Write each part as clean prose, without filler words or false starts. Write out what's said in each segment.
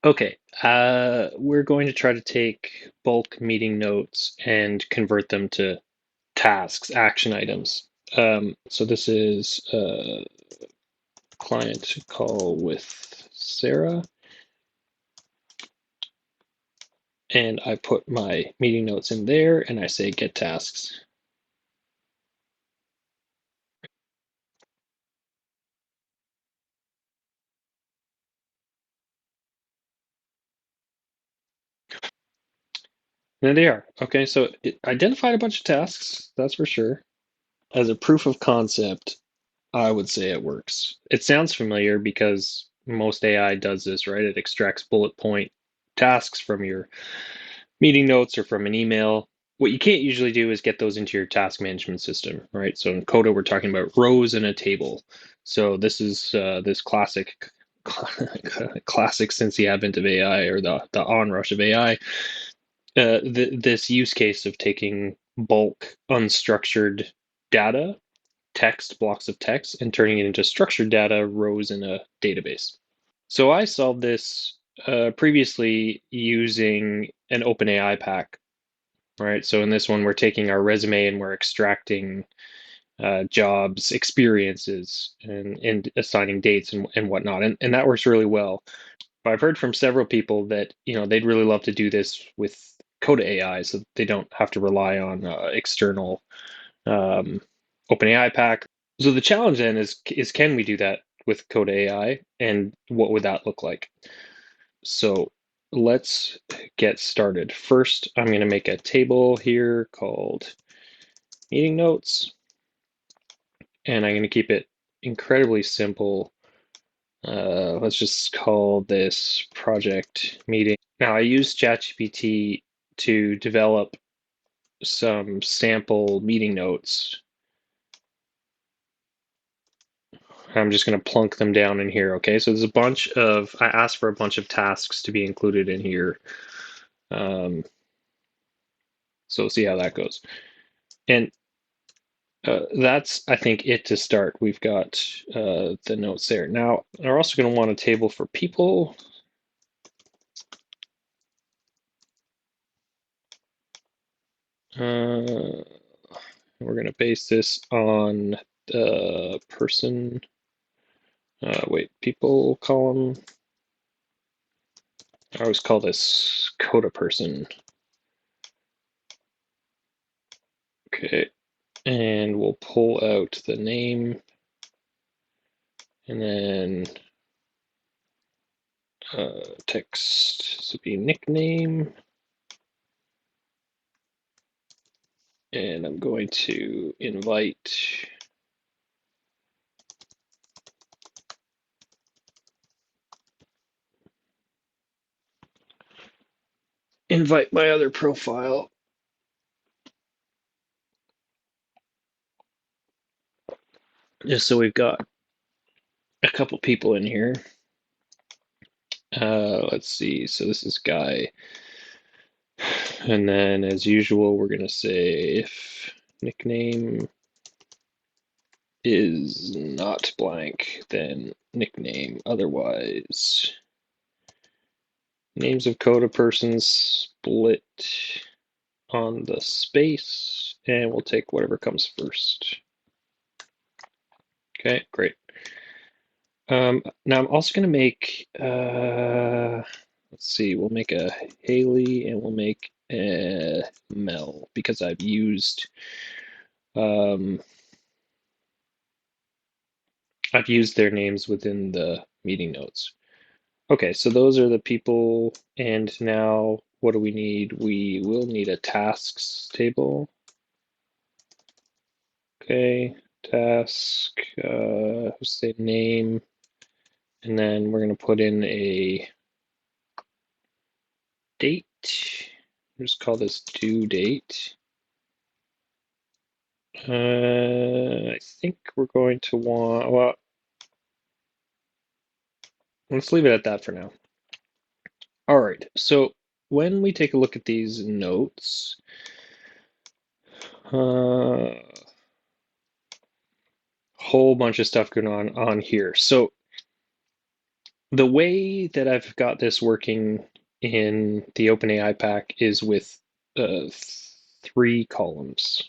Okay, we're going to try to take bulk meeting notes and convert them to tasks, action items. So this is a client call with Sarah, and I put my meeting notes in there and I say get tasks. And there they are. Okay, so it identified a bunch of tasks, that's for sure. As a proof of concept, I would say it works. It sounds familiar because most AI does this, right? It extracts bullet point tasks from your meeting notes or from an email. What you can't usually do is get those into your task management system, right? So in Coda, we're talking about rows in a table. So this is this classic, classic since the advent of AI or the onrush of AI. This use case of taking bulk unstructured data, text, blocks of text, and turning it into structured data, rows in a database. So I solved this previously using an OpenAI pack, right? So in this one, we're taking our resume and we're extracting jobs, experiences, and assigning dates and whatnot, and that works really well. But I've heard from several people that they'd really love to do this with Coda AI, so they don't have to rely on external um, OpenAI pack. So the challenge then is can we do that with Coda AI, and what would that look like? So let's get started. First, I'm going to make a table here called meeting notes, and I'm going to keep it incredibly simple. Let's just call this project meeting. Now, I used ChatGPT to develop some sample meeting notes. I'm just going to plunk them down in here. Okay, so there's a bunch of, I asked for a bunch of tasks to be included in here. Um, so we'll see how that goes. And that's, I think, it to start. We've got the notes there. Now, we're also going to want a table for people. We're going to base this on the person. Wait, people column. I always call this Coda person. Okay, and we'll pull out the name, and then text. This will be nickname, and I'm going to invite my other profile. Just so we've got a couple people in here. Let's see. So this is Guy. And then as usual, we're going to say if nickname is not blank, then nickname otherwise. Names of Coda persons split on the space, and we'll take whatever comes first. Okay, great. Now I'm also going to make, let's see, we'll make a Haley and we'll make a Mel because um, I've used their names within the meeting notes. Okay, so those are the people, and now what do we need? We will need a tasks table. Okay, task, say name, and then we're going to put in a date. Just call this due date. I think we're going to want, well, let's leave it at that for now. All right, so when we take a look at these notes, whole bunch of stuff going on here. So The way that I've got this working in the OpenAI pack is with uh, 3 columns.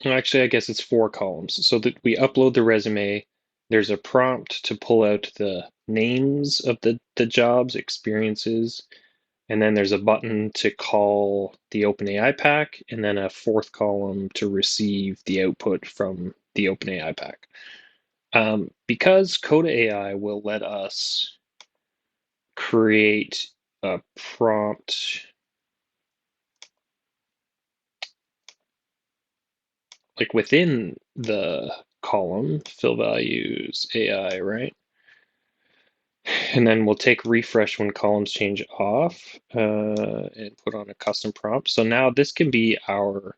Well, actually, I guess it's 4 columns. So that we upload the resume, there's a prompt to pull out the names of the jobs, experiences, and then there's a button to call the OpenAI pack, and then a fourth column to receive the output from the OpenAI pack. Because Coda AI will let us create a prompt like within the column, fill values AI, right? And then we'll take refresh when columns change off and put on a custom prompt. So now this can be our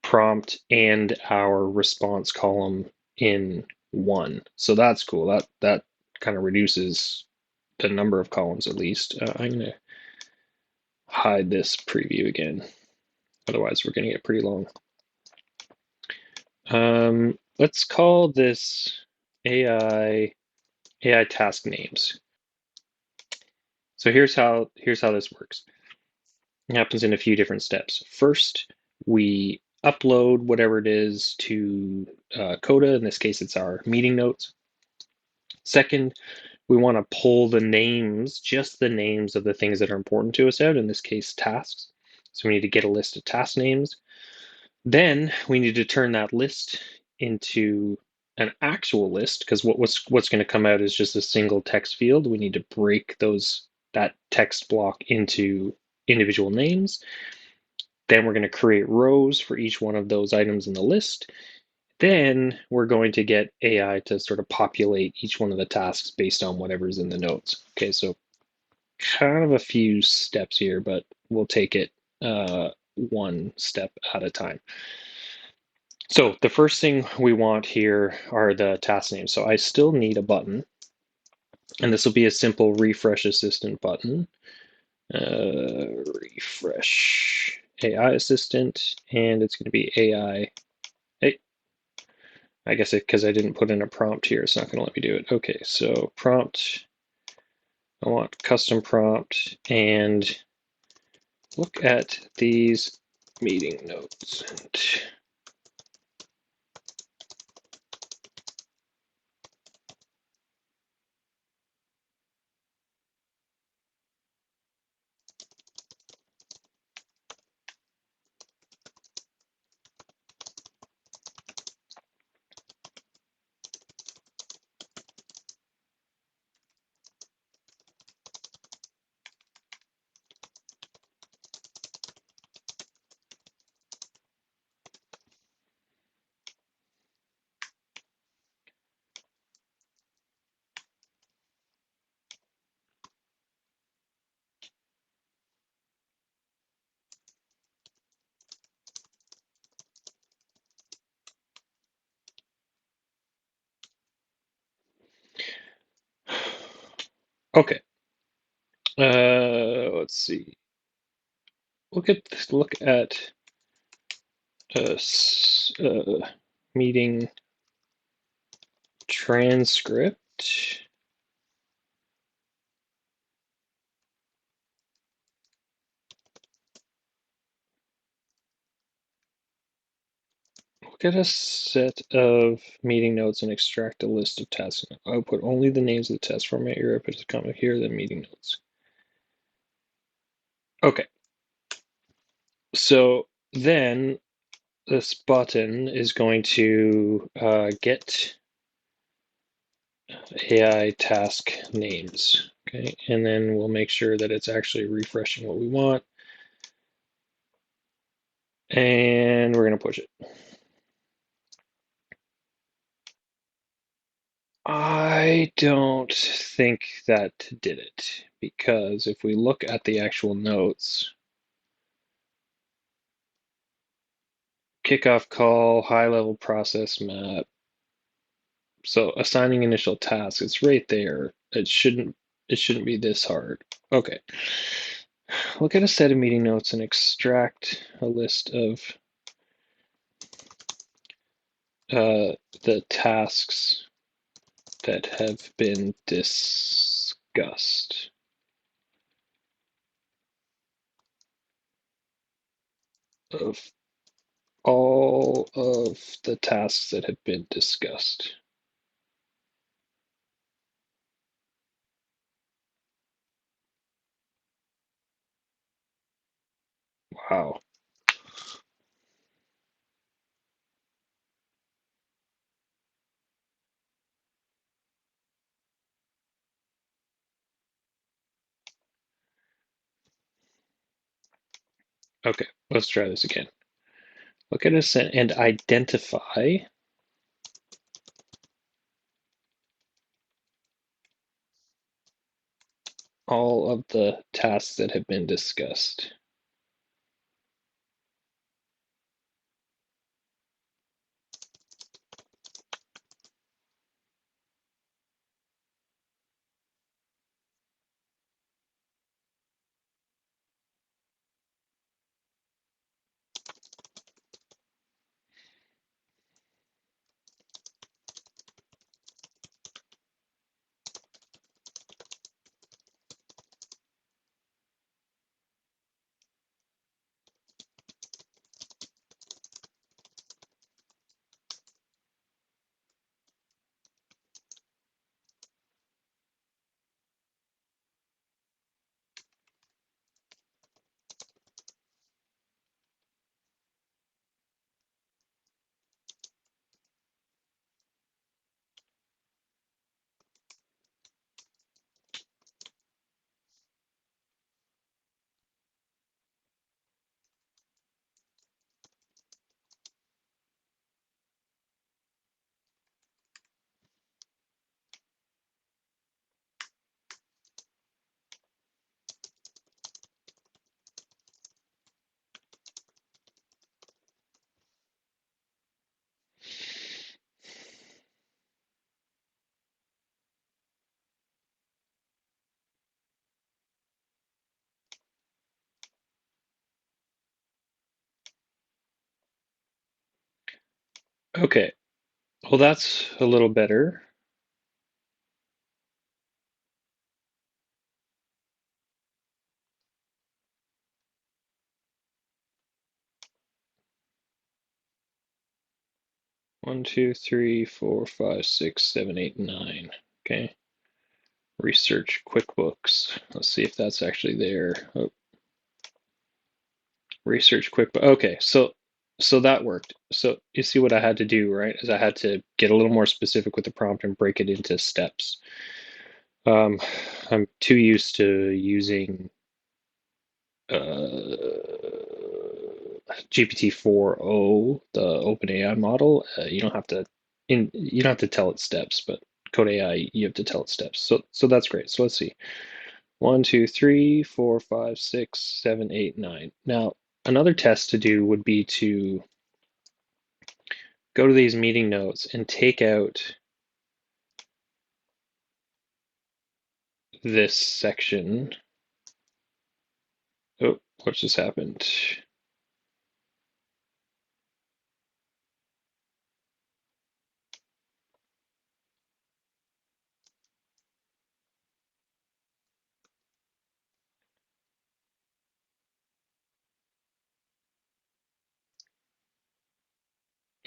prompt and our response column in one. So that's cool. That kind of reduces the number of columns at least. I'm going to hide this preview again. Otherwise, we're going to get pretty long. Let's call this AI task names. So here's how this works. It happens in a few different steps. First, we upload whatever it is to Coda. In this case, it's our meeting notes. Second, we want to pull the names, just the names of the things that are important to us out, in this case, tasks. So we need to get a list of task names. Then we need to turn that list into an actual list, because what's going to come out is just a single text field. We need to break that text block into individual names. Then we're going to create rows for each one of those items in the list. Then we're going to get AI to sort of populate each one of the tasks based on whatever's in the notes. Okay, so kind of a few steps here, but we'll take it one step at a time. So the first thing we want here are the task names. So I still need a button, and this will be a simple refresh assistant button. Refresh AI assistant, and it's going to be AI. Hey, I guess because I didn't put in a prompt here, it's not going to let me do it. Okay, so prompt, I want custom prompt, and look at these meeting notes. Okay, let's see. Look at meeting transcript. Look at a set of meeting notes and extract a list of tasks. Output only the names of the test. Format your output to comment here, then meeting notes. Okay, so then this button is going to get AI task names. Okay, and then we'll make sure that it's actually refreshing what we want. And we're going to push it. I don't think that did it, because if we look at the actual notes, kickoff call, high level process map. So assigning initial tasks, it's right there. It shouldn't be this hard. Okay. Look at a set of meeting notes and extract a list of the tasks that have been discussed. Of all of the tasks that have been discussed. Wow. Okay, let's try this again. Look at a sentence and identify all of the tasks that have been discussed. Okay, well, that's a little better. One, two, three, four, five, six, seven, eight, nine. Okay. Research QuickBooks. Let's see if that's actually there. Oh, research QuickBooks. Okay, so that worked. So you see what I had to do, right? Is I had to get a little more specific with the prompt and break it into steps. Um, I'm too used to using GPT-4o, the OpenAI model. You don't have to you don't have to tell it steps, but Coda AI you have to tell it steps. So that's great. So let's see. One, two, three, four, five, six, seven, eight, nine. Now, another test to do would be to go to these meeting notes and take out this section. Oh, what just happened?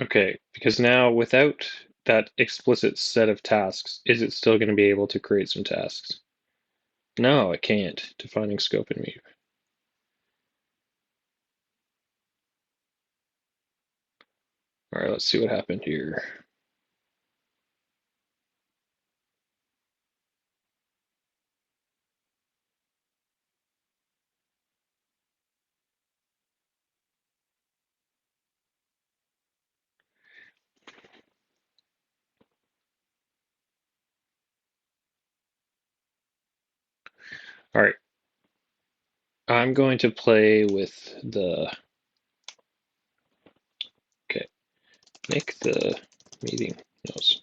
Okay, because now without that explicit set of tasks, is it still going to be able to create some tasks? No, it can't. Defining scope and meter. All right, let's see what happened here. All right, I'm going to play with the, okay, make the meeting notes.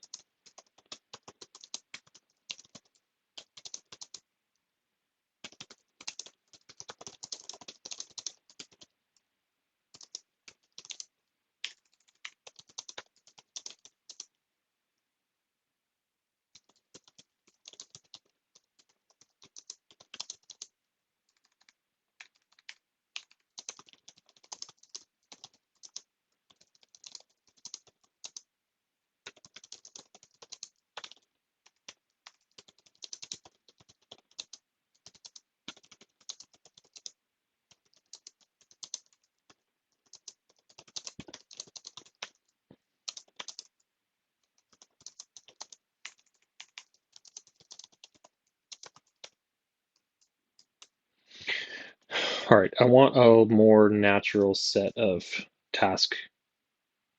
All right, I want a more natural set of task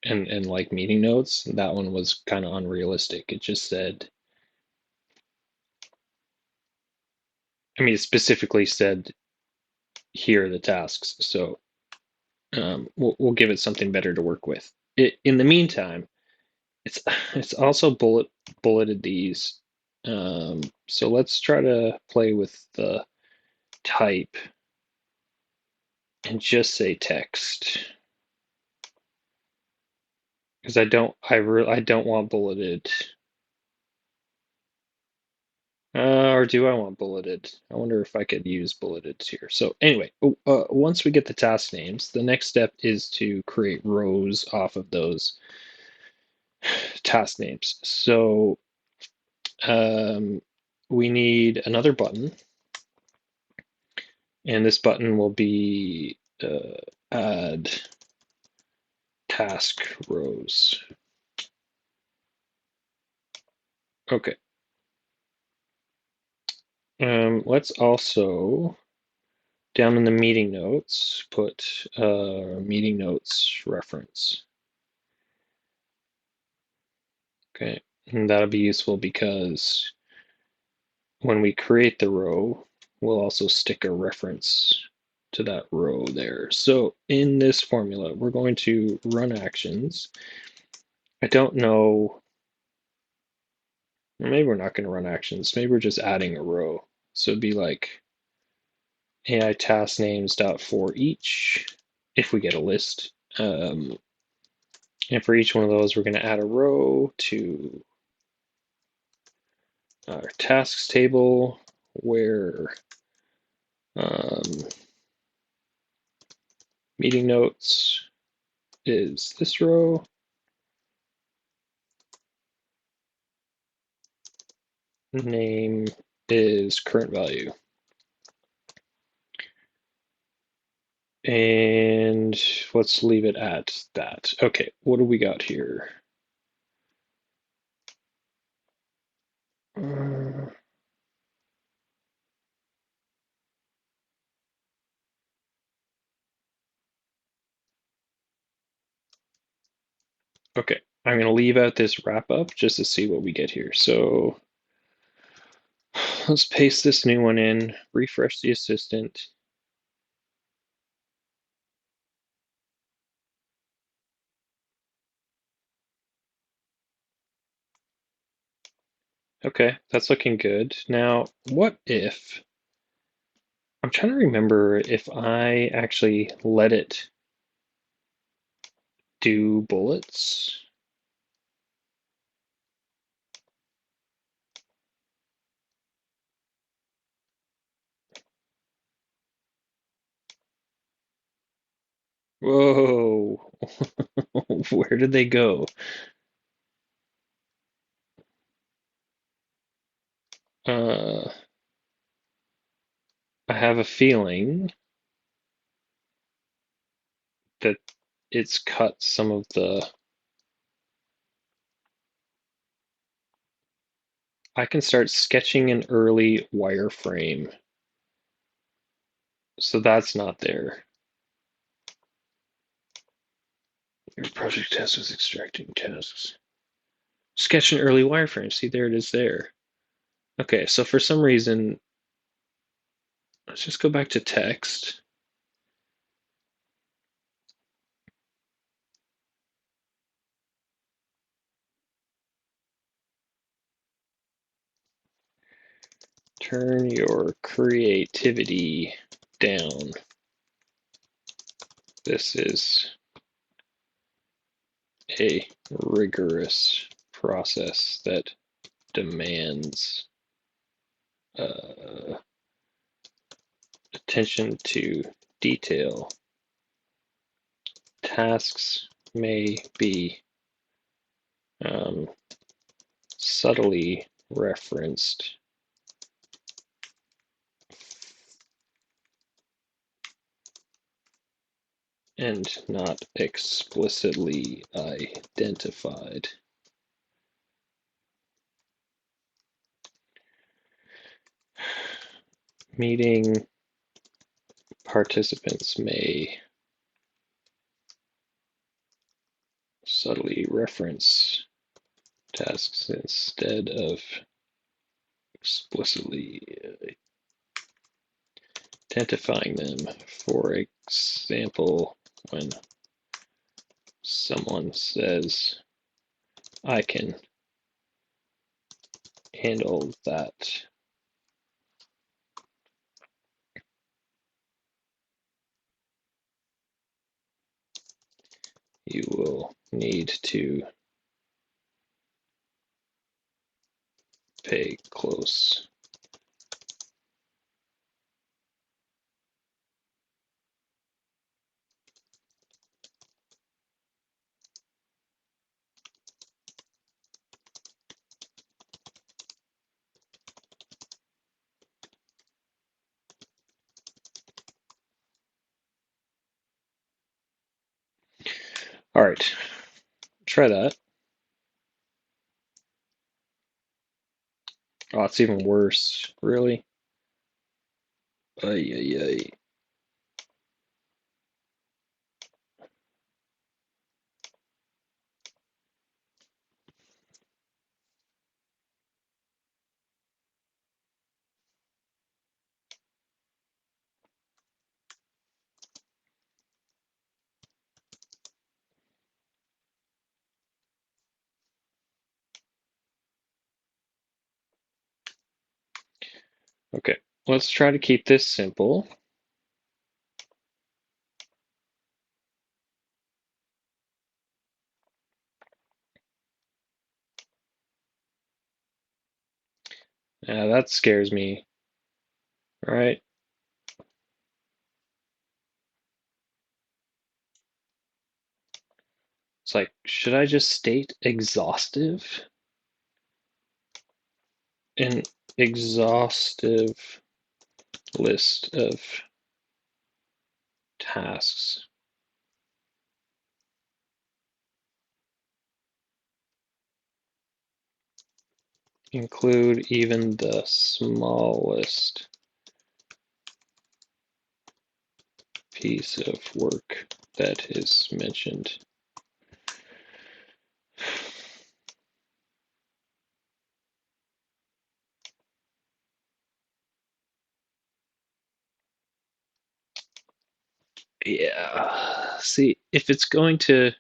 and like meeting notes. That one was kind of unrealistic. It just said, I mean, it specifically said, here are the tasks. So we'll give it something better to work with. In the meantime, it's it's also bulleted these. So let's try to play with the type and just say text because I don't want bulleted. Or do I want bulleted? I wonder if I could use bulleted here. So anyway, once we get the task names, the next step is to create rows off of those task names. So um, we need another button, and this button will be add task rows. Okay. Let's also, down in the meeting notes, put meeting notes reference. Okay, and that'll be useful because when we create the row, we'll also stick a reference to that row there. So in this formula, we're going to run actions. I don't know, maybe we're not going to run actions. Maybe we're just adding a row. So it'd be like AI task names dot for each if we get a list. And for each one of those, we're going to add a row to our tasks table where um, meeting notes is this row. Name is current value. And let's leave it at that. Okay, what do we got here? Okay, I'm going to leave out this wrap up just to see what we get here. So let's paste this new one in, refresh the assistant. Okay, that's looking good. Now, what if, I'm trying to remember if I actually let it do bullets. Whoa, where did they go? Uh, I have a feeling that it's cut some of the. I can start sketching an early wireframe. So that's not there. Your project test was extracting tasks. Sketch an early wireframe. See, there it is there. Okay, so for some reason, let's just go back to text. Turn your creativity down. This is a rigorous process that demands uh, attention to detail. Tasks may be um, subtly referenced and not explicitly identified. Meeting participants may subtly reference tasks instead of explicitly identifying them. For example, when someone says, I can handle that, you will need to pay close. All right, try that. Oh, it's even worse. Really? Ay, ay, ay. Okay, let's try to keep this simple. Yeah, that scares me. All right. It's like, should I just state exhaustive? An exhaustive list of tasks. Include even the smallest piece of work that is mentioned. Yeah, see, if it's going to,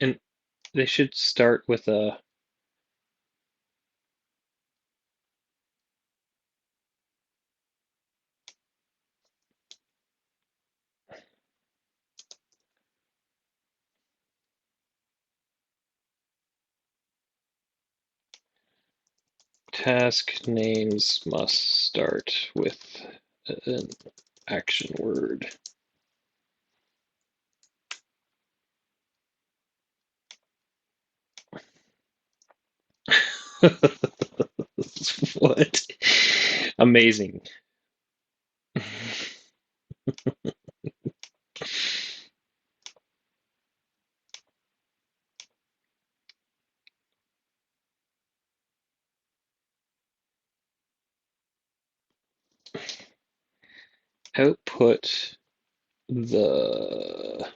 and they should start with a task names must start with an action word. What? Amazing. Output the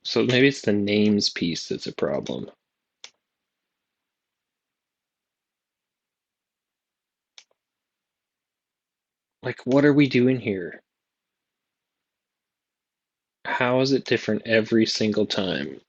so maybe it's the names piece that's a problem. Like, what are we doing here? How is it different every single time?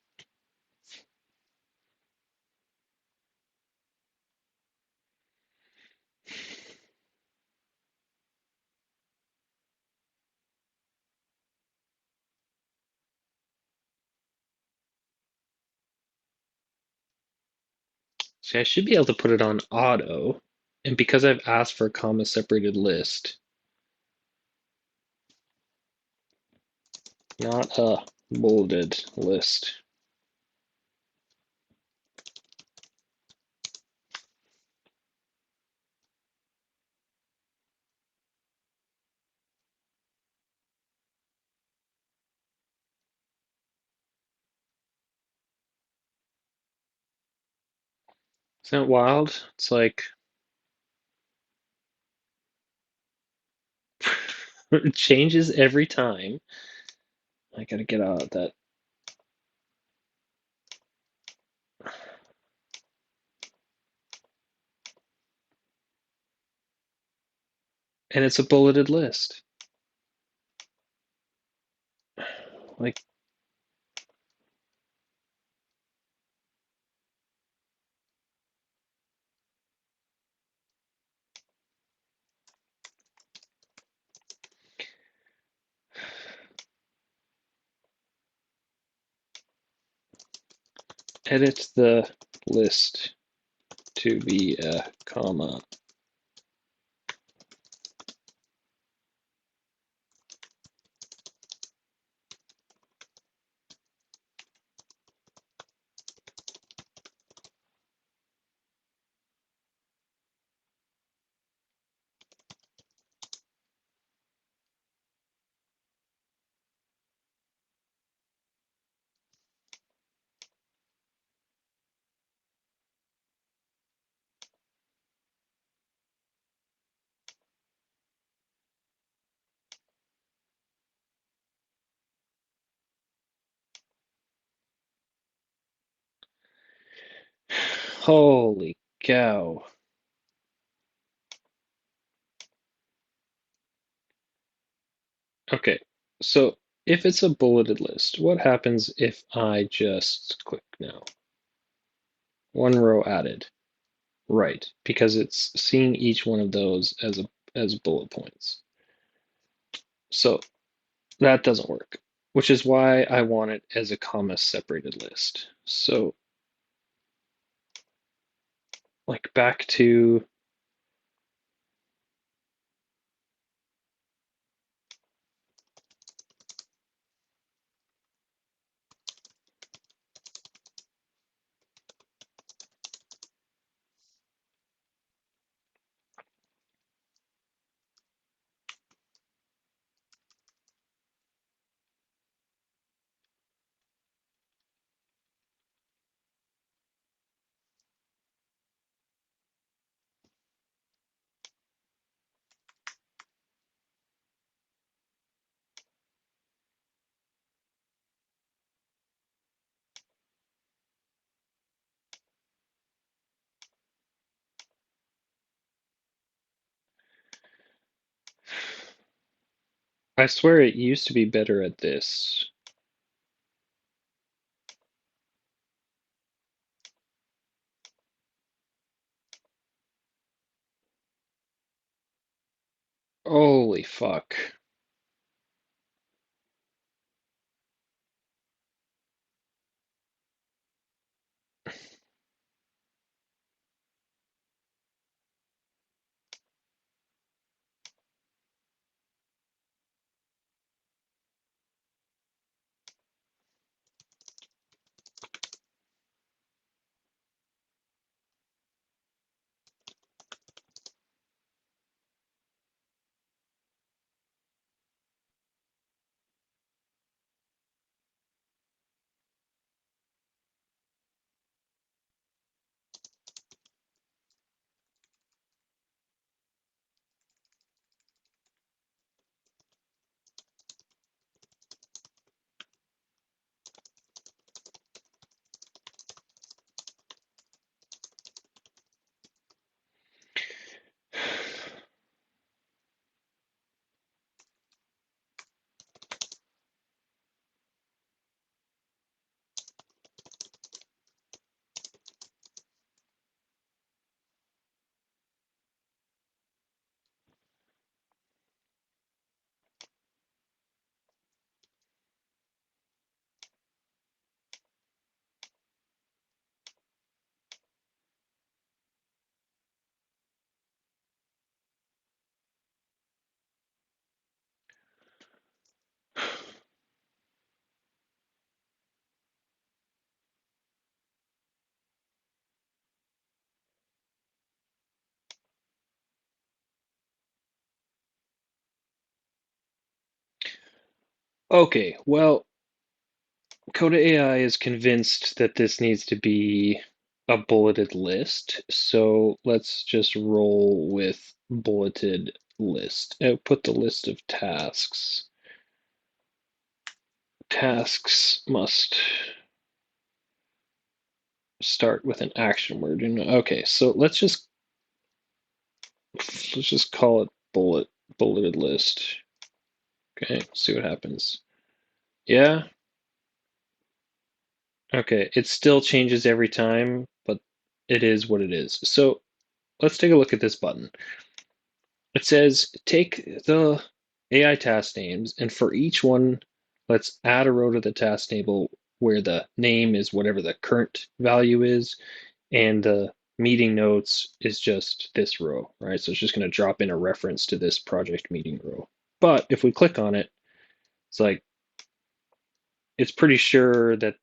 See, I should be able to put it on auto, and because I've asked for a comma separated list, not a bolded list. Isn't it wild? It's like it changes every time. I gotta get out of that. And it's a bulleted list. Like, edit the list to be a comma. Holy cow. Okay, so if it's a bulleted list, what happens if I just click now? One row added. Right, because it's seeing each one of those as bullet points. So that doesn't work, which is why I want it as a comma separated list. So like back to I swear it used to be better at this. Holy fuck. Okay, well, Coda AI is convinced that this needs to be a bulleted list. So let's just roll with bulleted list. Output the list of tasks. Tasks must start with an action word. Okay, so let's just call it bulleted list. Okay, see what happens. Yeah. Okay, it still changes every time, but it is what it is. So let's take a look at this button. It says take the AI task names, and for each one, let's add a row to the task table where the name is whatever the current value is, and the meeting notes is just this row, right? So it's just going to drop in a reference to this project meeting row. But if we click on it, it's like it's pretty sure that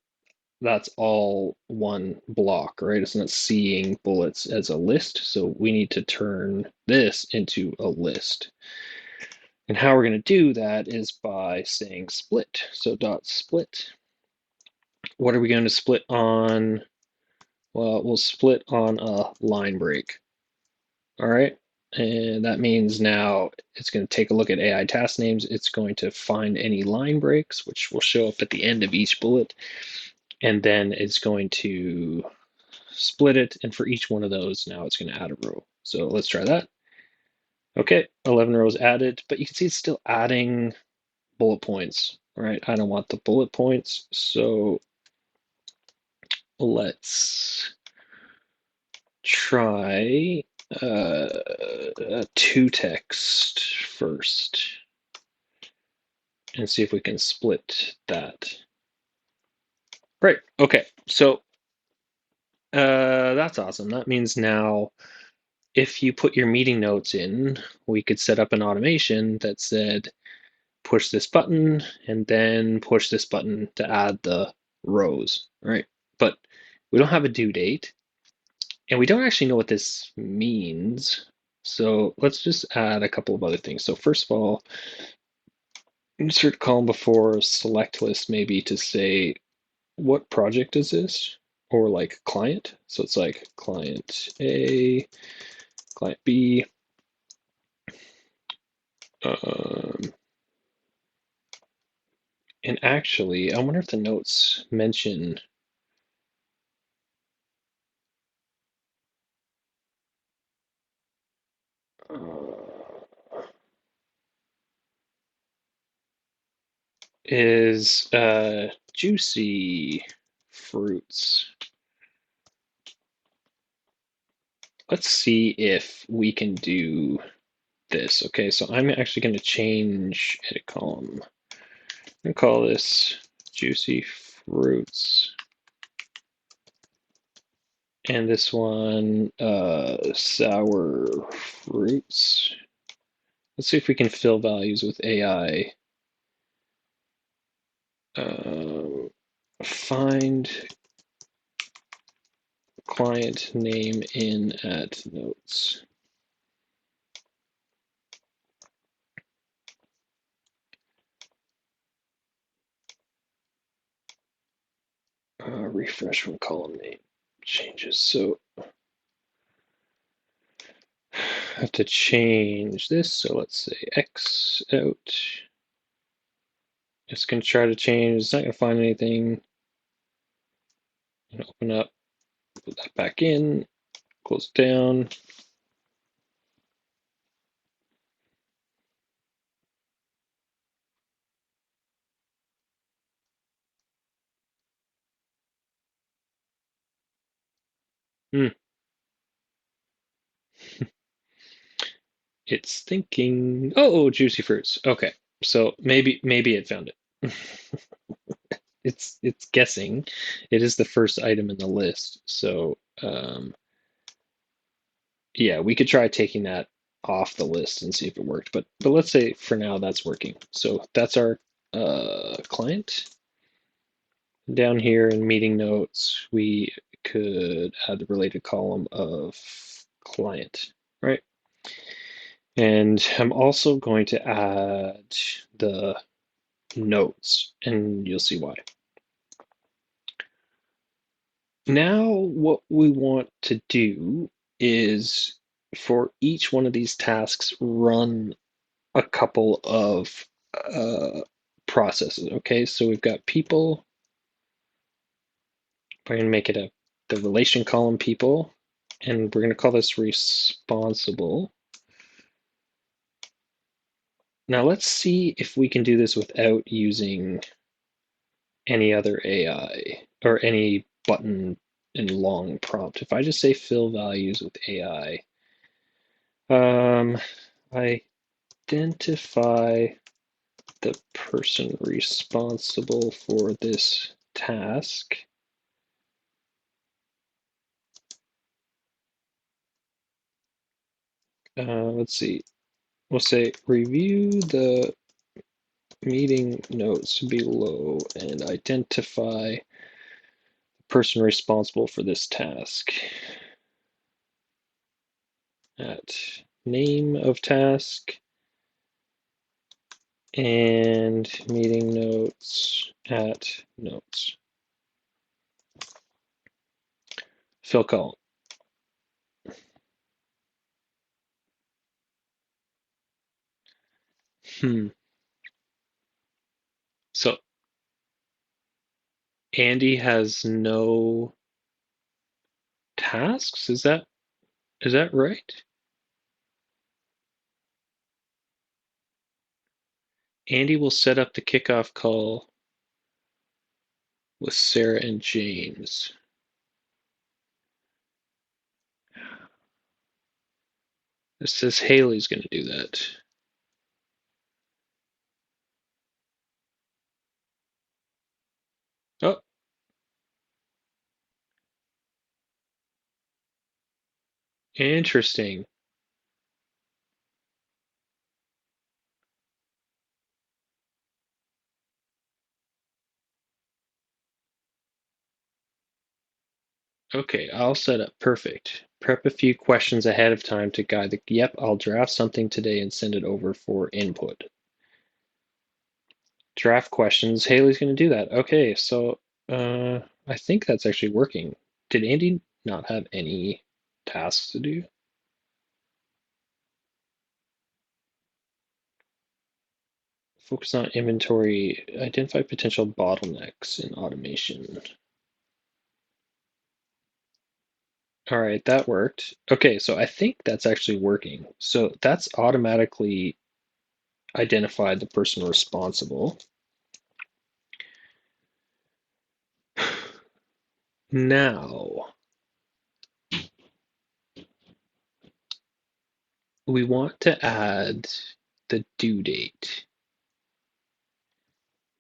that's all one block, right? It's not seeing bullets as a list, so we need to turn this into a list. And how we're going to do that is by saying split. So dot split. What are we going to split on? Well, we'll split on a line break. All right. And that means now it's going to take a look at AI task names. It's going to find any line breaks, which will show up at the end of each bullet. And then it's going to split it. And for each one of those, now it's going to add a row. So let's try that. Okay, 11 rows added, but you can see it's still adding bullet points, right? I don't want the bullet points. So let's try a to text first and see if we can split that. Right. Okay. So that's awesome. That means now if you put your meeting notes in, we could set up an automation that said push this button and then push this button to add the rows, right? But we don't have a due date and we don't actually know what this means. So let's just add a couple of other things. So first of all, insert column before select list maybe to say what project is this or like client. So it's like client A, client B. Um, and actually, I wonder if the notes mention is juicy fruits. Let's see if we can do this. Okay, so I'm actually going to change edit column. I'm going to call this juicy fruits. And this one, sour fruits. Let's see if we can fill values with AI. Find client name in at notes. Refresh when column name changes. So I have to change this. So let's say X out. It's going to try to change. It's not going to find anything. Open up, put that back in, close down. It's thinking. Oh, juicy fruits. Okay, so maybe it found it. It's guessing. It is the first item in the list. So yeah, we could try taking that off the list and see if it worked. But let's say for now that's working. So that's our client. Down here in meeting notes, we could add the related column of client, right? And I'm also going to add the notes, and you'll see why. Now what we want to do is for each one of these tasks run a couple of processes. Okay, so we've got people. We're going to make it the relation column people, and we're going to call this responsible. Now let's see if we can do this without using any other AI or any button and long prompt. If I just say fill values with AI, identify the person responsible for this task. Let's see. We'll say review the meeting notes below and identify the person responsible for this task. At name of task and meeting notes at notes. Fill column. So Andy has no tasks? Is that right? Andy will set up the kickoff call with Sarah and James. It says Haley's going to do that. Oh, interesting. Okay, I'll set up. Perfect. Prep a few questions ahead of time to guide the. Yep, I'll draft something today and send it over for input. Draft questions. Haley's going to do that. Okay, so I think that's actually working. Did Andy not have any tasks to do? Focus on inventory. Identify potential bottlenecks in automation. All right, that worked. Okay, so I think that's actually working. So that's automatically identified the person responsible. Now, we want to add the due date.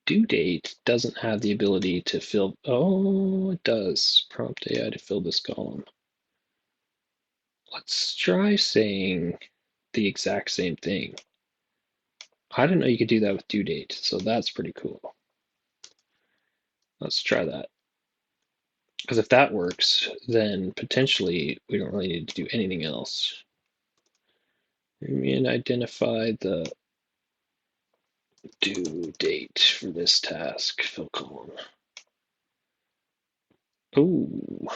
Due date doesn't have the ability to fill. Oh, it does. Prompt AI to fill this column. Let's try saying the exact same thing. I didn't know you could do that with due date, so that's pretty cool. Let's try that. Because if that works, then potentially we don't really need to do anything else. And identify the due date for this task, fill column. Ooh.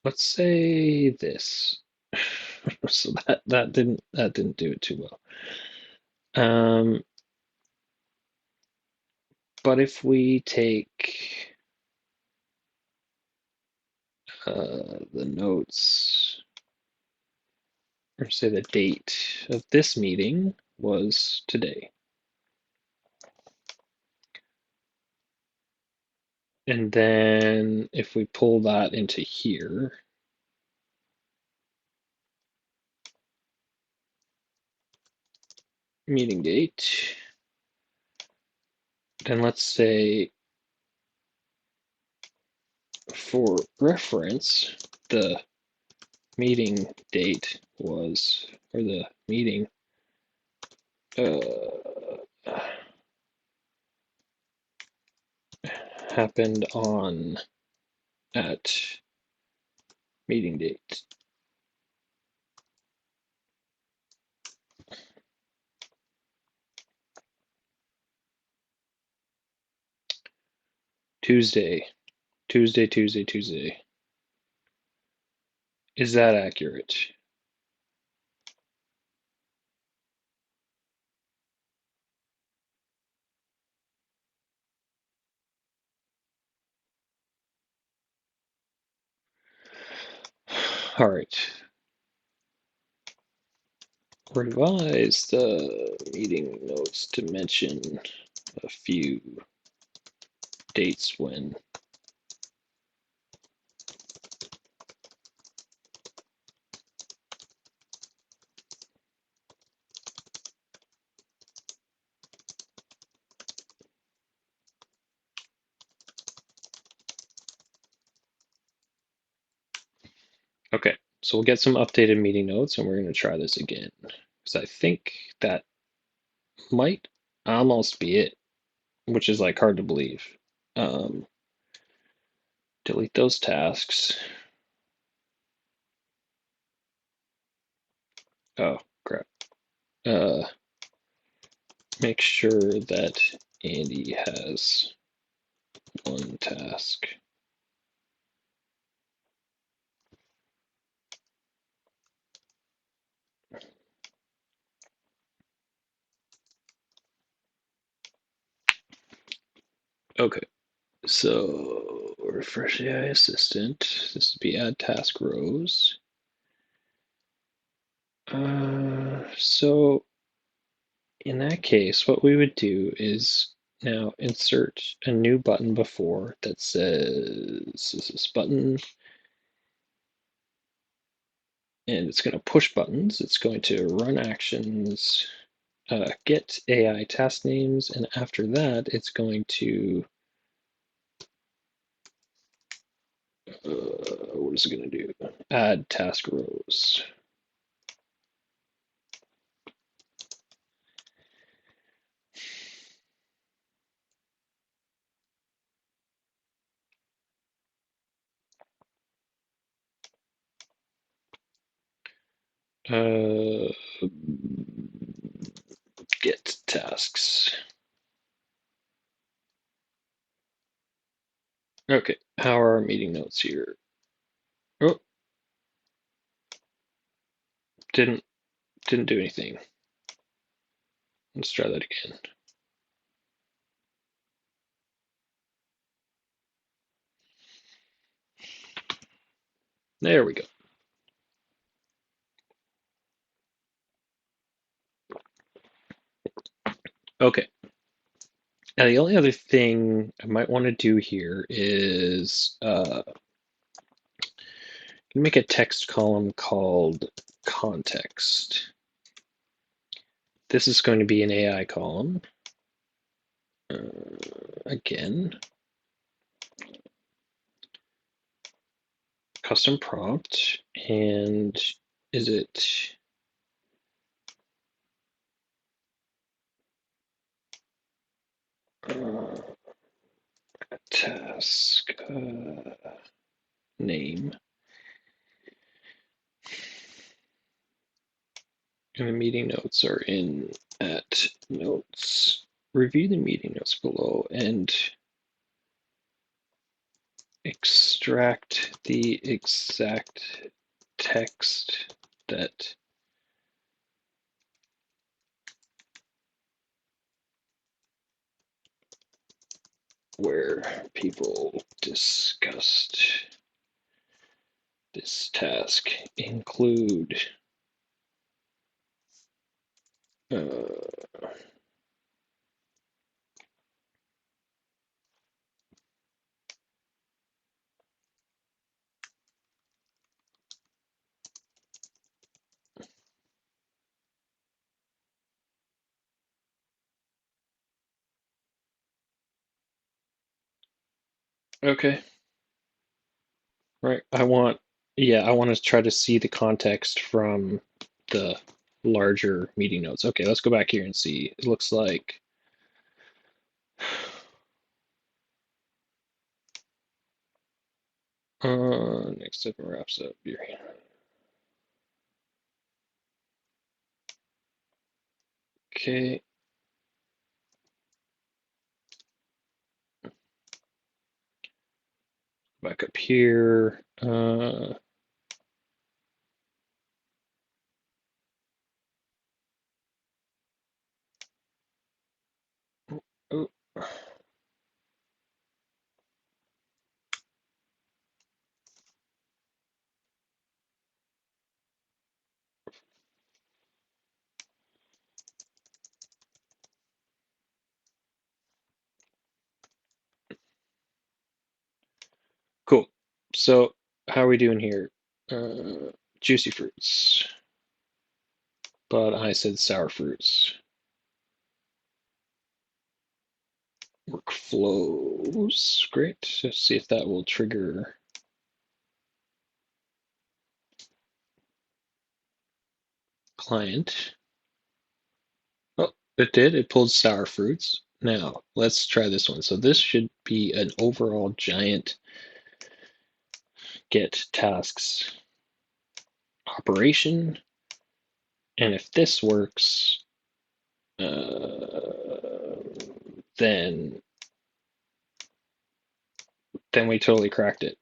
Let's say this. So that didn't do it too well. But if we take the notes, or say the date of this meeting was today. And then if we pull that into here, meeting date, then let's say for reference, the meeting date was, or the meeting happened on at meeting date. Tuesday. Tuesday, Tuesday, Tuesday. Is that accurate? All right. Revise the meeting notes to mention a few dates when. Okay, so we'll get some updated meeting notes and we're going to try this again. Because I think that might almost be it, which is like hard to believe. Um, delete those tasks. Oh, crap. Uh, make sure that Andy has one task. Okay, so refresh AI assistant. This would be add task rows. So in that case, what we would do is now insert a new button before that says this button, and it's going to push buttons. It's going to run actions, get AI task names, and after that, it's going to, what is it going to do? Add task rows. Uh, get tasks. Okay, how are our meeting notes here? Oh, didn't didn't do anything. Let's try that again. There we go. Okay. Now the only other thing I might want to do here is make a text column called context. This is going to be an AI column. Again, custom prompt, and is it task name? And the meeting notes are in at notes. Review the meeting notes below and extract the exact text that where people discussed this task. Include uh, okay, right. I want to try to see the context from the larger meeting notes. Okay, let's go back here and see. It looks like next step wraps up here. Okay. Back up here. Oh, cool. So how are we doing here? Juicy fruits, but I said sour fruits. Workflows, great. Let's see if that will trigger client. Oh, it did. It pulled sour fruits. Now, let's try this one. So this should be an overall giant get tasks operation. And if this works, then we totally cracked it.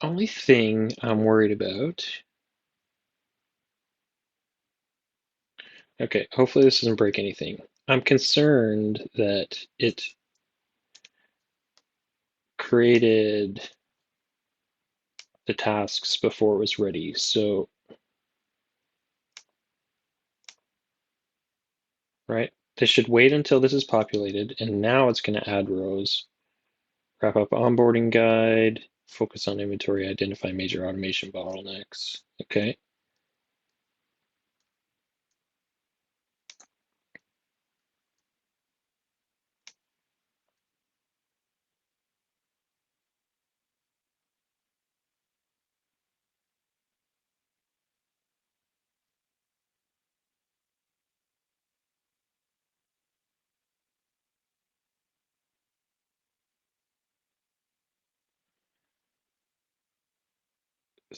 Only thing I'm worried about. Okay, hopefully this doesn't break anything. I'm concerned that it created the tasks before it was ready. So, right, this should wait until this is populated, and now it's going to add rows. Wrap up onboarding guide, focus on inventory, identify major automation bottlenecks. Okay.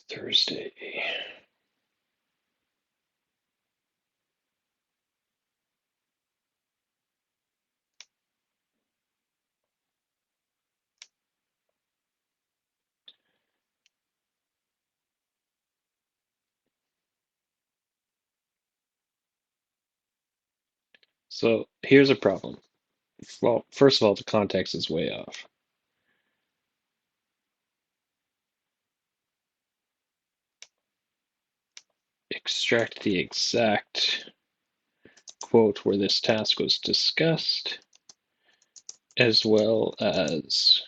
Thursday. So here's a problem. Well, first of all, the context is way off. Extract the exact quote where this task was discussed, as well as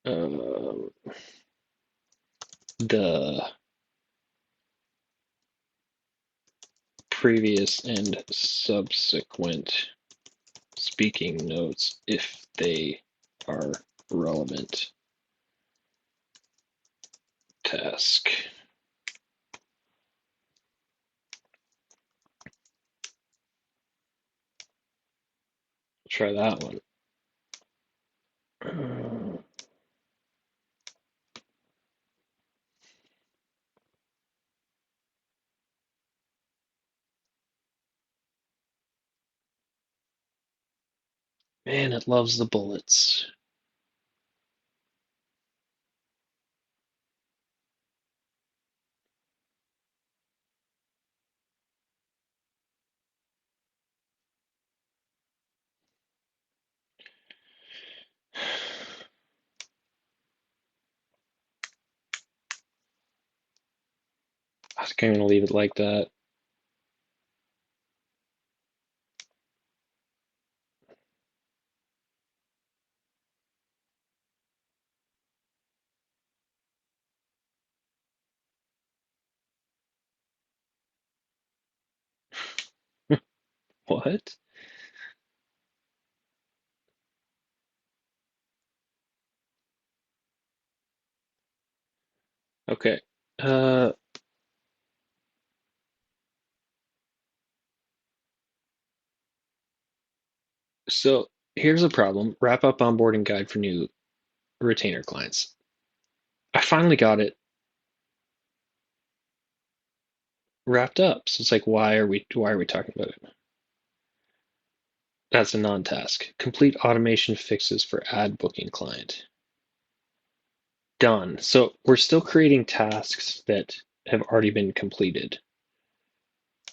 uh, the previous and subsequent speaking notes if they are relevant task. Try that one. Man, it loves the bullets. I think I'm gonna leave it like that. What? Okay. Uh, So here's a problem. Wrap up onboarding guide for new retainer clients. I finally got it wrapped up. So it's like, why are we talking about it? That's a non-task. Complete automation fixes for ad booking client. Done. So we're still creating tasks that have already been completed.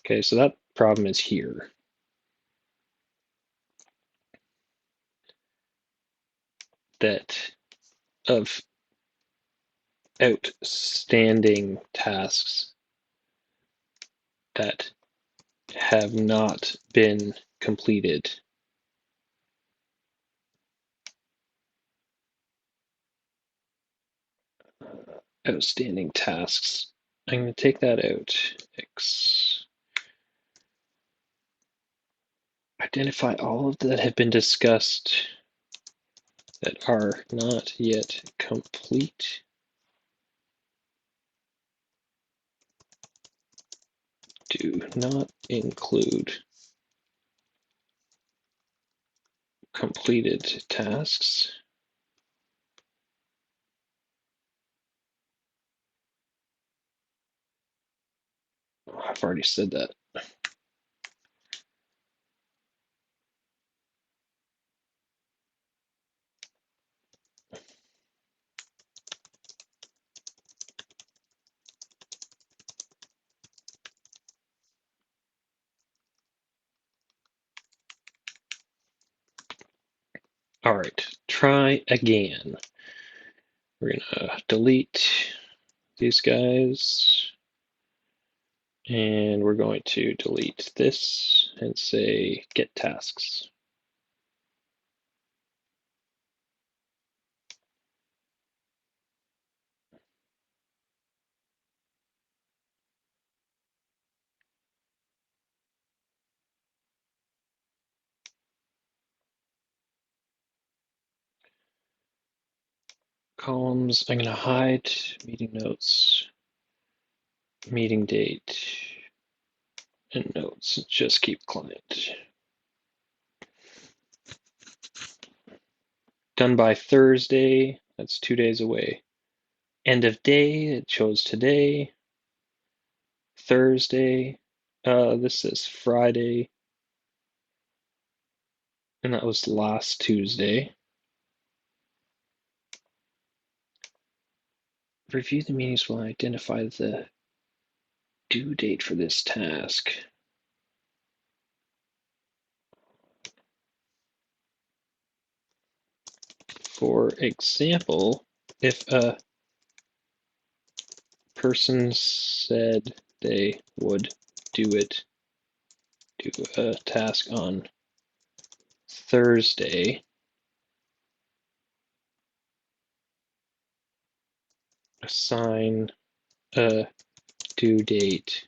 Okay, so that problem is here. That of outstanding tasks that have not been completed. Outstanding tasks. I'm going to take that out. X. Identify all of that have been discussed that are not yet complete. Do not include completed tasks. Oh, I've already said that. All right, try again. We're gonna delete these guys, and we're going to delete this and say get tasks. Columns, I'm gonna hide meeting notes, meeting date, and notes. Just keep client. Done by Thursday, that's 2 days away. End of day, it shows today. Thursday, this is Friday, and that was last Tuesday. Review the meetings will identify the due date for this task. For example, if a person said they would do a task on Thursday, assign a due date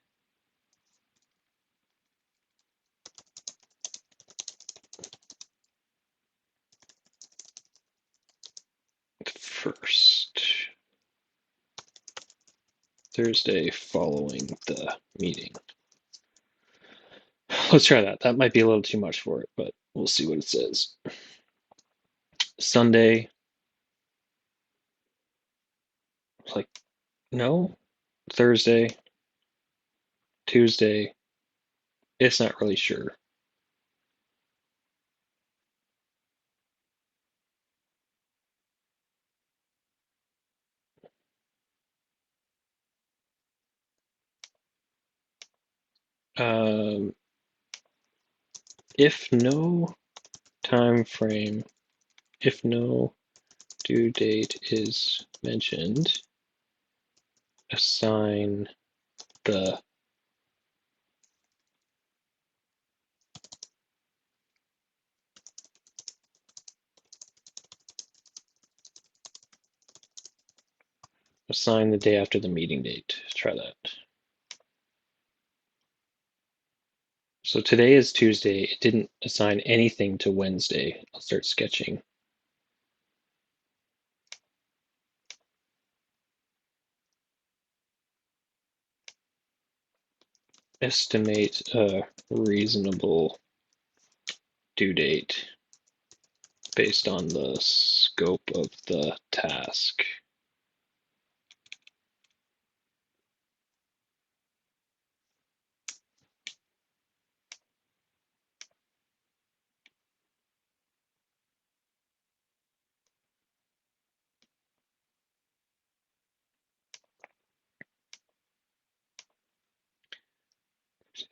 first Thursday following the meeting. Let's try that. That might be a little too much for it, but we'll see what it says. Sunday, like, no. Thursday, Tuesday, it's not really sure. Um, if no time frame, if no due date is mentioned, assign the assign the day after the meeting date. Try that. So today is Tuesday. It didn't assign anything to Wednesday. I'll start sketching. Estimate a reasonable due date. based on the scope of the task.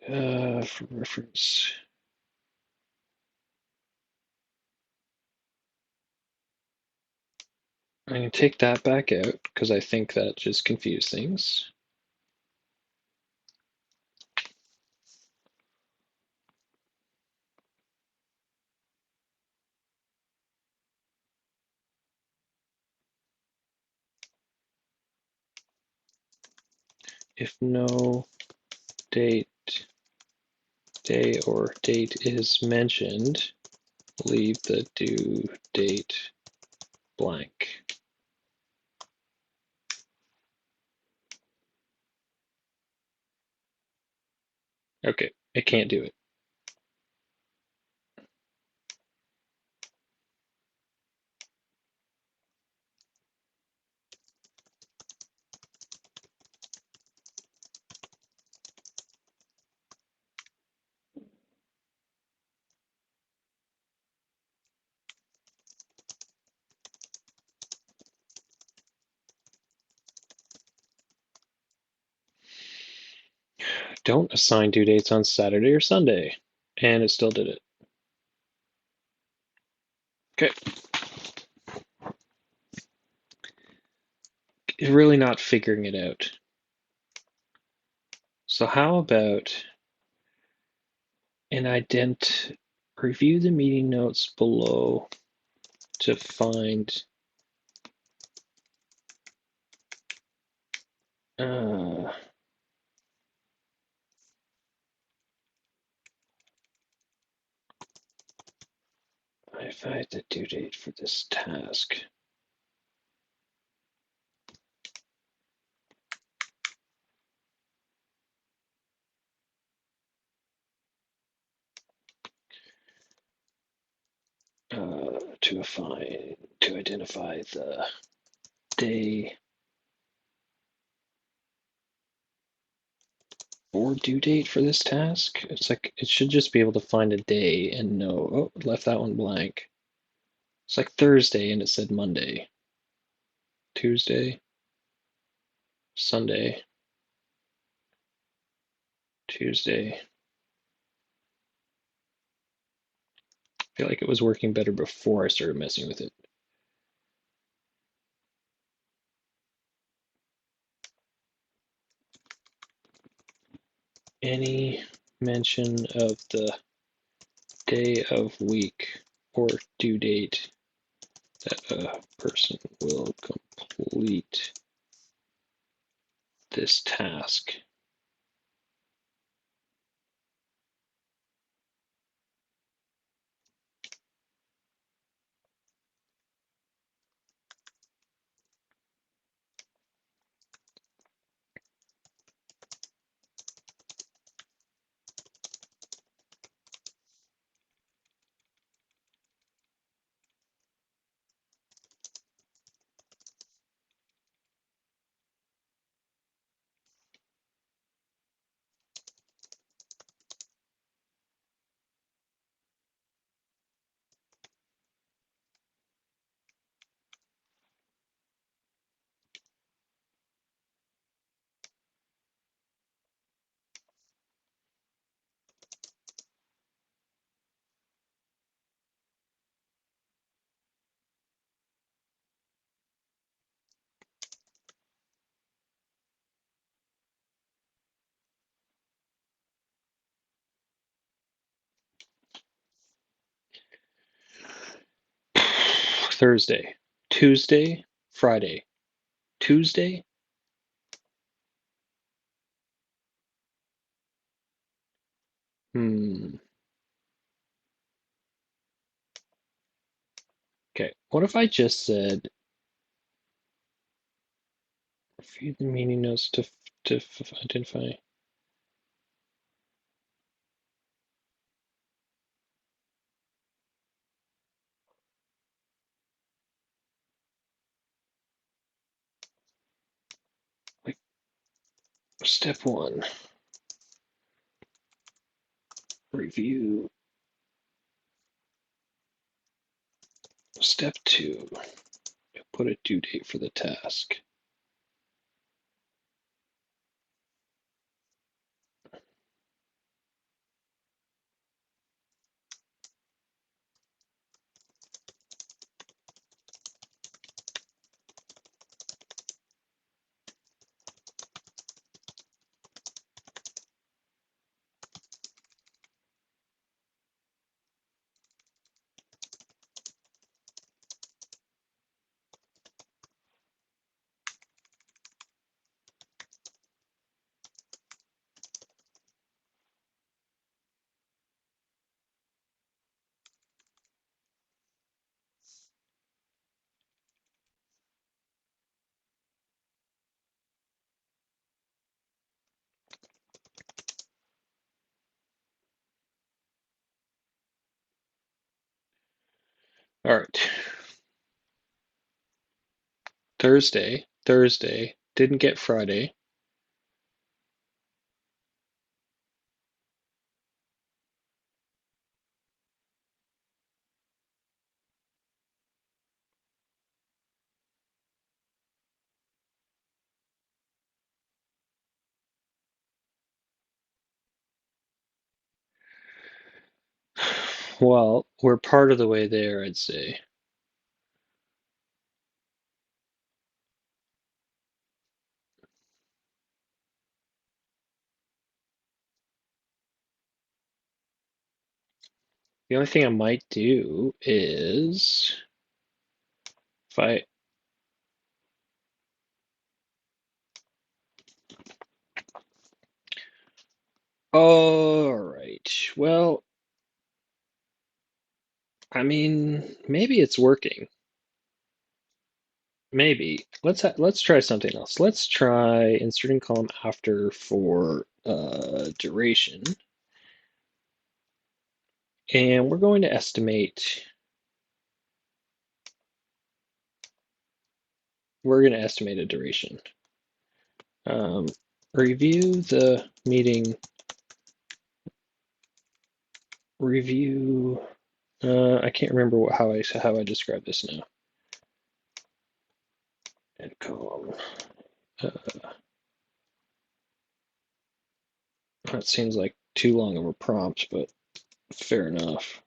For reference. I'm going to take that back out because I think that just confused things. If no date, day, or date is mentioned, leave the due date blank. Okay, it can't do it. Don't assign due dates on Saturday or Sunday. And it still did it. Okay. It's really not figuring it out. So how about review the meeting notes below to find if I had the due date for this task. To identify the day or due date for this task. It's like it should just be able to find a day and know. Oh, left that one blank. It's like Thursday and it said Monday, Tuesday, Sunday, Tuesday. I feel like it was working better before I started messing with it. Any mention of the day of week or due date that a person will complete this task. Thursday, Tuesday, Friday, Tuesday. Okay, what if I just said feed the meeting notes to identify? Step 1, review. Step 2, put a due date for the task. All right. Thursday, didn't get Friday. Well, we're part of the way there, I'd say. The only thing I might do is if I all right. Well, I mean, maybe it's working. Maybe. Let's try something else. Let's try inserting column after for duration. And we're going to estimate a duration. Um, review the meeting. Review. I can't remember how I describe this now. And column. Uh, that seems like too long of a prompt, but fair enough.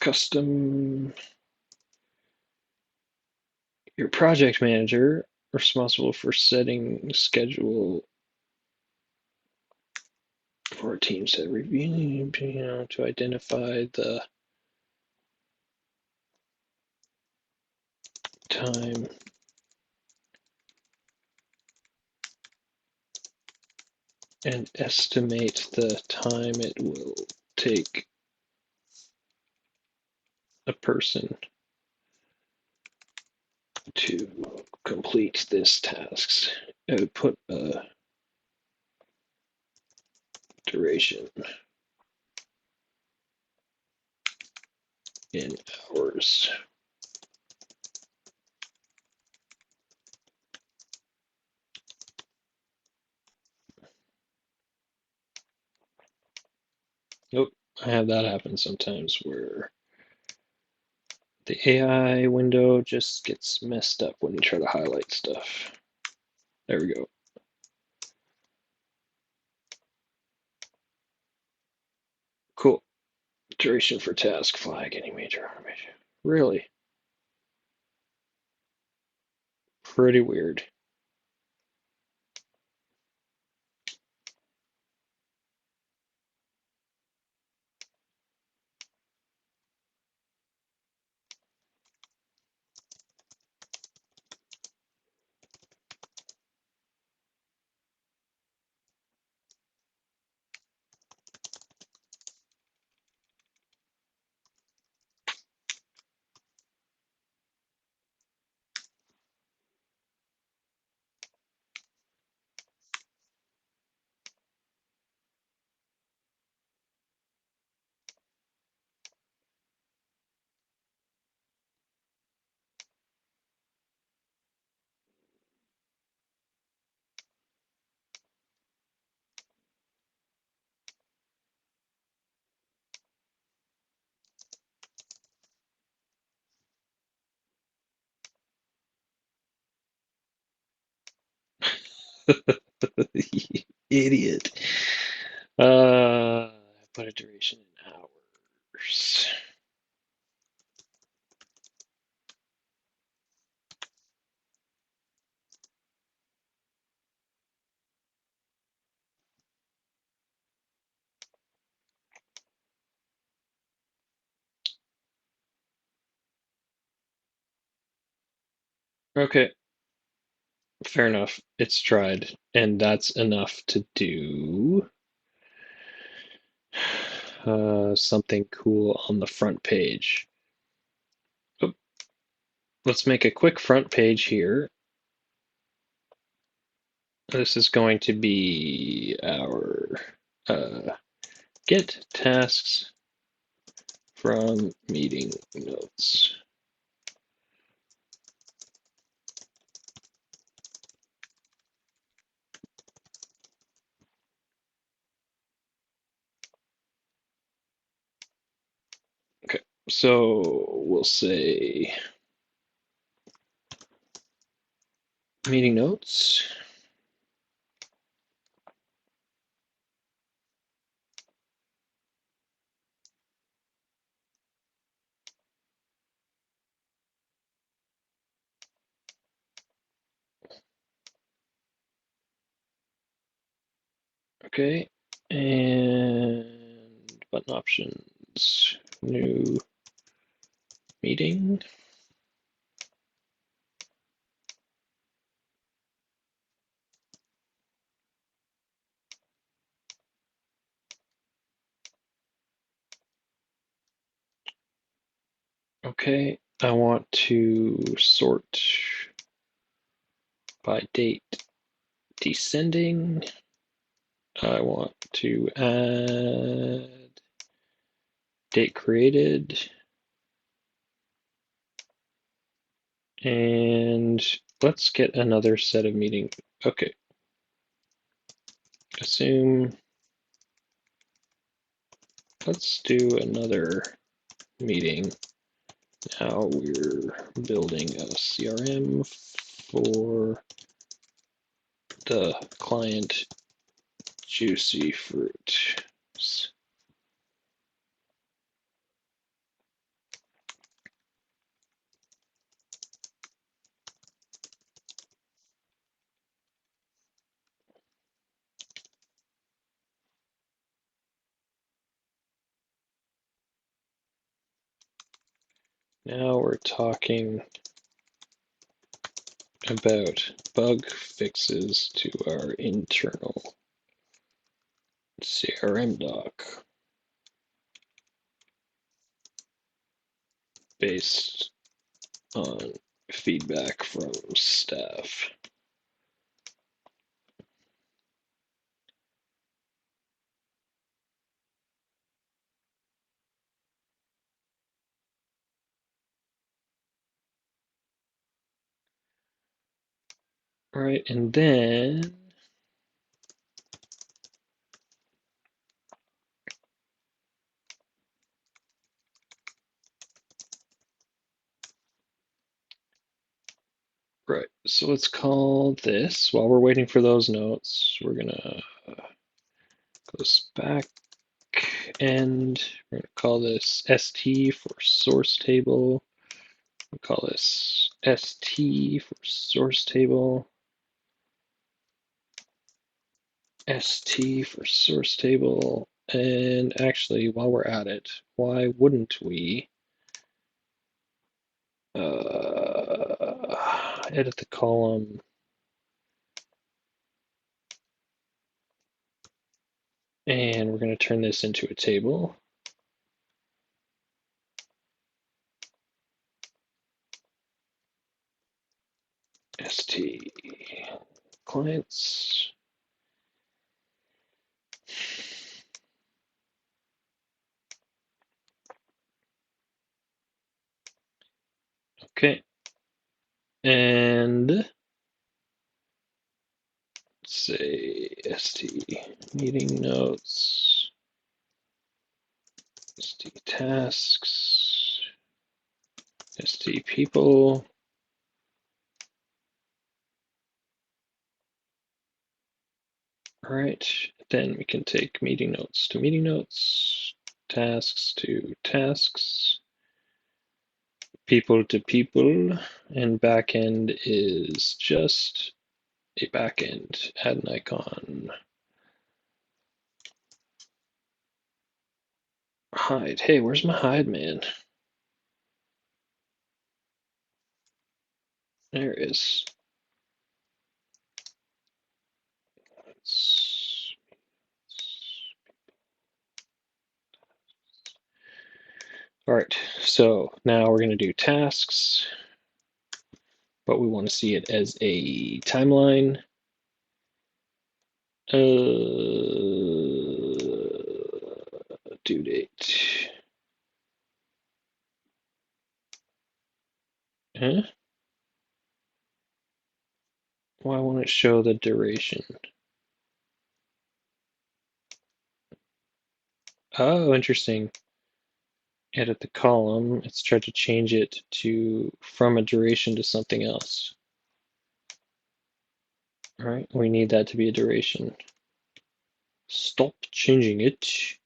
Custom. Your project manager responsible for setting schedule for a team set review, to identify the time and estimate the time it will take a person to complete this task. I would put a duration in hours. Nope, I have that happen sometimes where the AI window just gets messed up when you try to highlight stuff. There we go. Cool. Duration for task flag, any major automation. Really? Pretty weird. Idiot. Put a duration in hours. Okay, fair enough. It's tried, and that's enough to do something cool on the front page. Oop, let's make a quick front page here. This is going to be our uh, get tasks from meeting notes. Okay, so we'll say meeting notes. Okay, and button options, new meeting. Okay, I want to sort by date descending. I want to add date created, and let's get another set of meeting. Okay, assume, let's do another meeting. Now we're building a CRM for the client juicy fruit. Now we're talking about bug fixes to our internal CRM doc based on feedback from staff. All right, and then right, so let's call this, while we're waiting for those notes, we're gonna go back end. We're gonna call this ST for source table. We'll call this ST for source table. ST for source table. And actually, while we're at it, why wouldn't we edit the column and we're going to turn this into a table. ST clients. Okay. And say ST meeting notes, ST tasks, ST people. All right, then we can take meeting notes to meeting notes, tasks to tasks, people to people, and backend is just a backend. Add an icon. Hide. Hey, where's my hide, man? There it is. All right, so now we're going to do tasks, but we want to see it as a timeline. Due date. Huh? Why won't it show the duration? Oh, interesting. Edit the column. It's tried to change it to from a duration to something else. All right, we need that to be a duration. Stop changing it.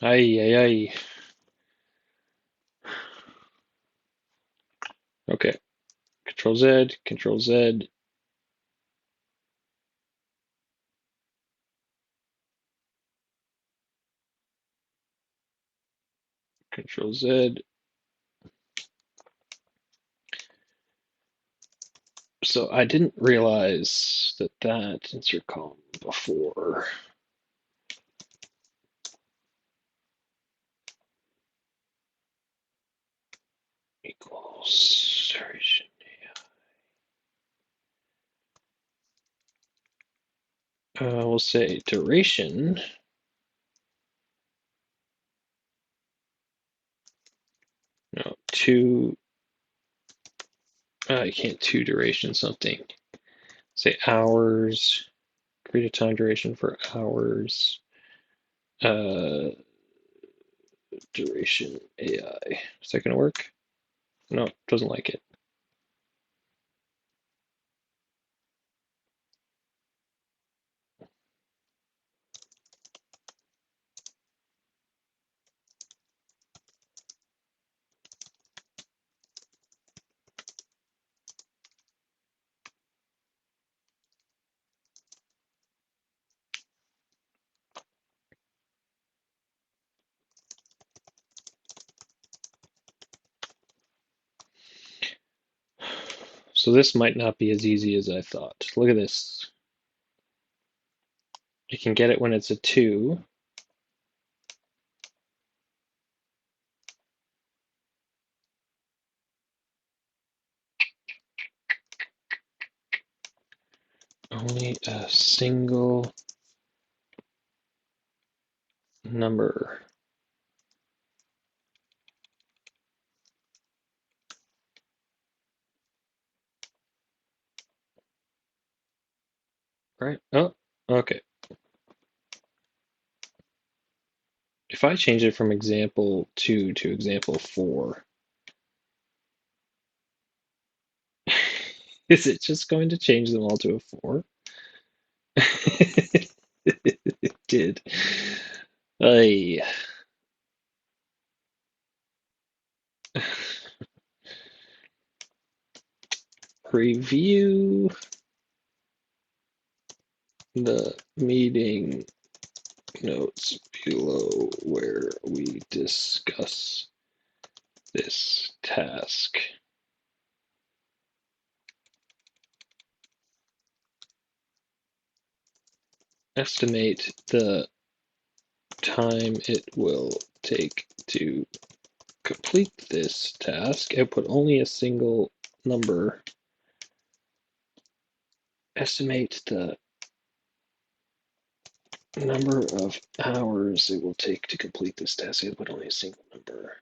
Ay, ay, ay. Okay, Control Z, Control Z. Control Z. So I didn't realize that insert column before equals duration. We'll say duration. No, two. I can't two duration something. Say hours. Create a time duration for hours. Uh, duration AI. Is that gonna work? No, doesn't like it. So this might not be as easy as I thought. Look at this. You can get it when it's a 2. Only a single number. Right? Oh, okay. If I change it from example 2 to example 4, is it just going to change them all to a 4? It did. I review the meeting notes below where we discuss this task. Estimate the time it will take to complete this task, output only a single number. Estimate the number of hours it will take to complete this task, output only a single number.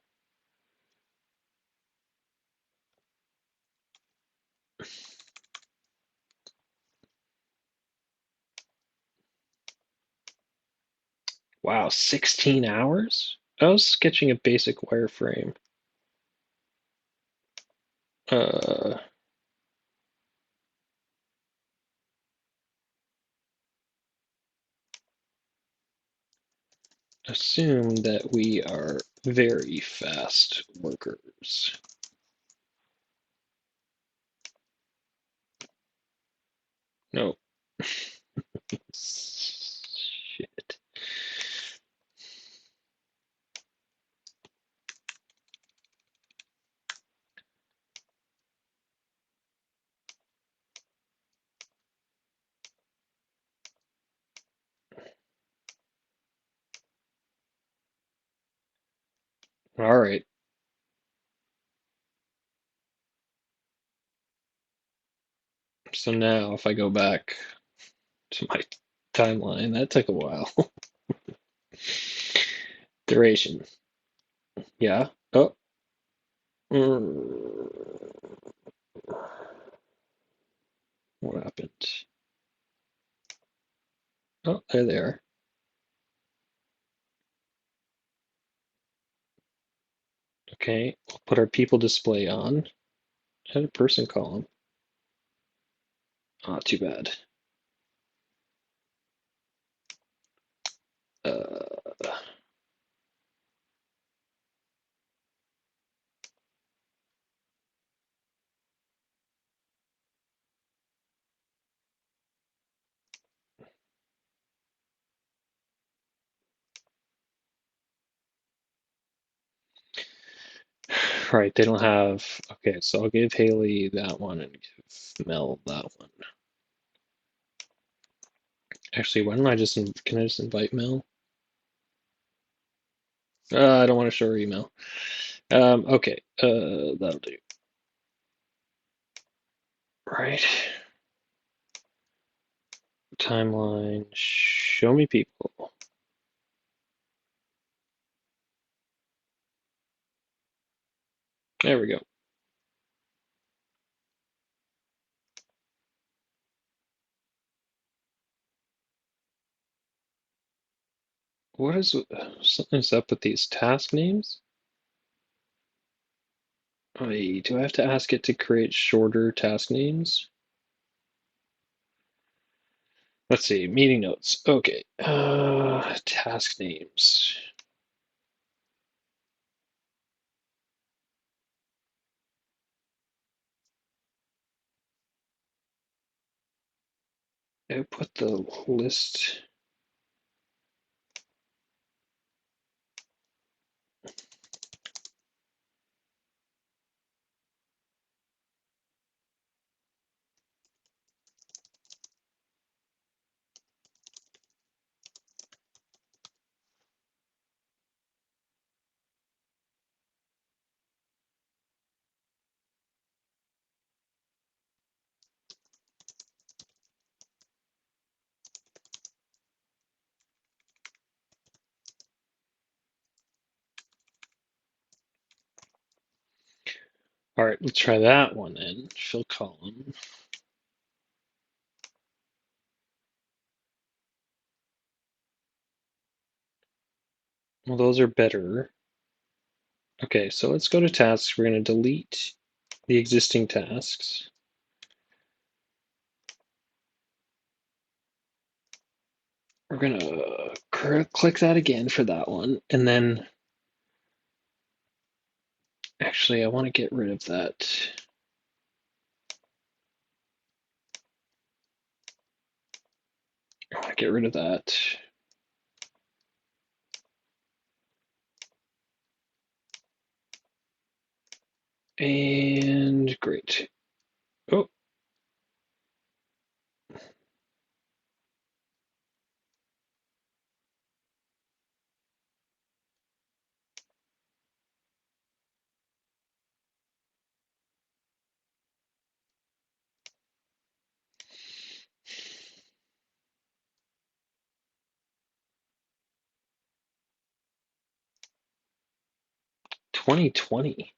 Wow, 16 hours? I was sketching a basic wireframe. Uh, assume that we are very fast workers. No. Shit. All right. So now if I go back to my timeline, that took a while. Duration. Yeah. Oh. What happened? Oh, there they are. Okay, we'll put our people display on. Add a person column. Ah, too bad. Uh, right, they don't have. Okay, so I'll give Haley that one and give Mel that one. Actually, why don't I just can I just invite Mel? I don't want to show her email. Okay, that'll do. Right. Timeline. Show me people. There we go. What is something's up with these task names? Wait, do I have to ask it to create shorter task names? Let's see, meeting notes. Okay, task names. Output the list. All right, let's try that one then. Fill column. Well, those are better. Okay, so let's go to tasks. We're going to delete the existing tasks. We're going to click that again for that one. And then, actually, I want to get rid of that. I want to get rid of that. And great. Oh, 2020.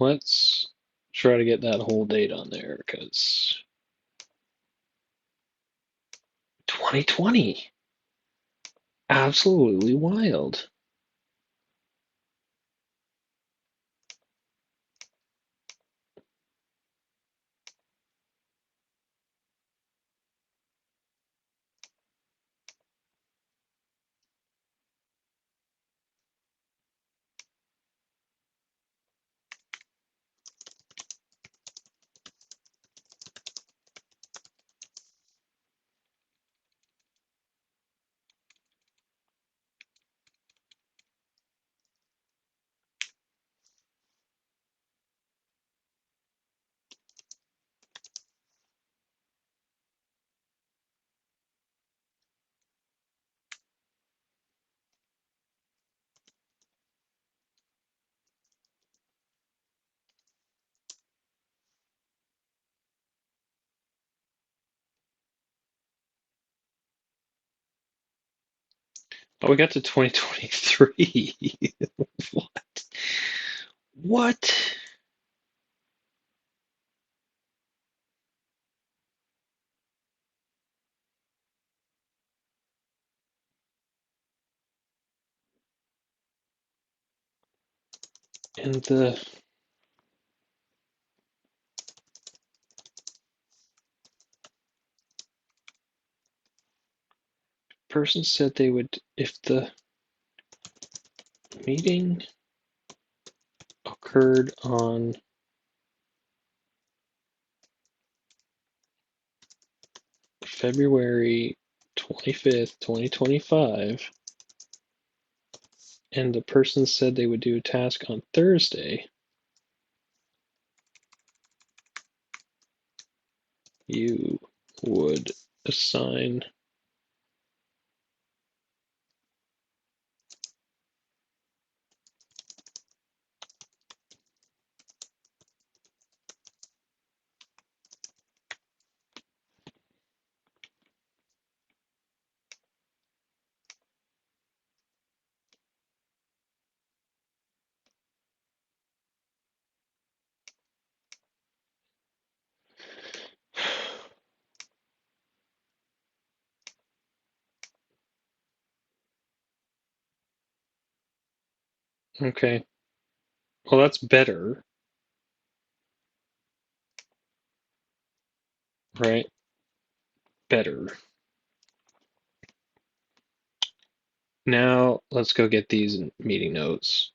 Let's try to get that whole date on there because 2020, absolutely wild. Oh, we got to 2023. What? What? And the person said they would, if the meeting occurred on February 25th, 2025, and the person said they would do a task on Thursday, you would assign Okay. Well, that's better, right? Better. Now let's go get these meeting notes.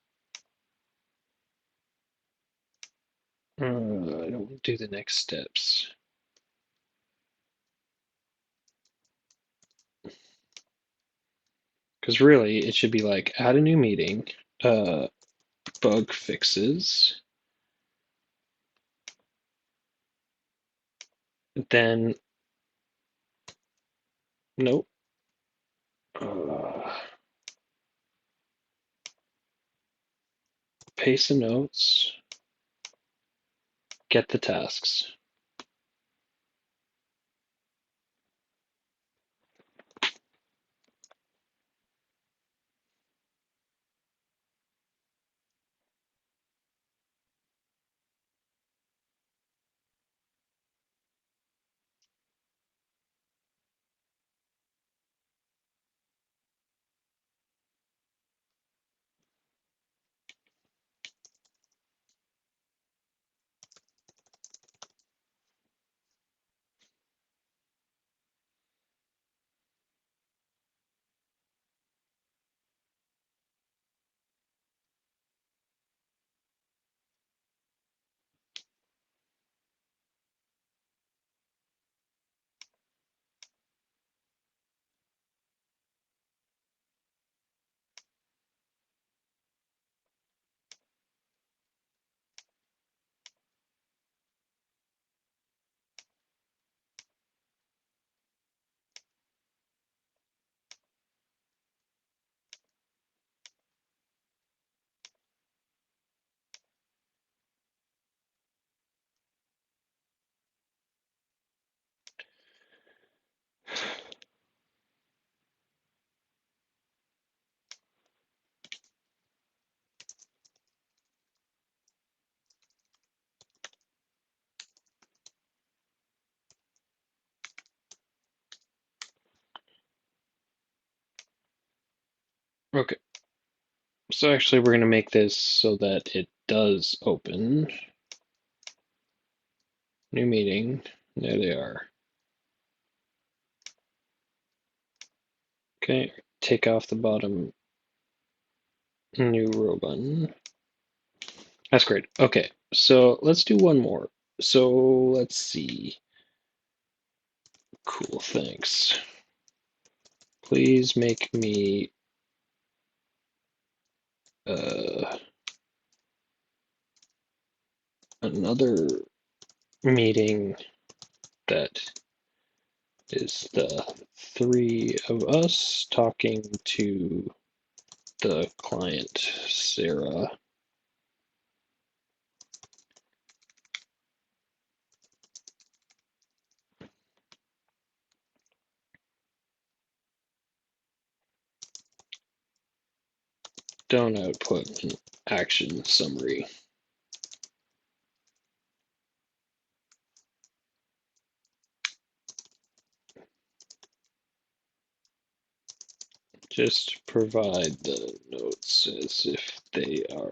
I don't do the next steps. Because really, it should be like add a new meeting, uh, bug fixes, then, nope, uh, paste the notes, get the tasks. So actually we're going to make this so that it does open. New meeting. There they are. Okay, take off the bottom new row button. That's great. Okay, so let's do one more. So let's see. Cool, thanks. Please make me another meeting that is the three of us talking to the client, Sarah. Don't output an action summary. Just provide the notes as if they are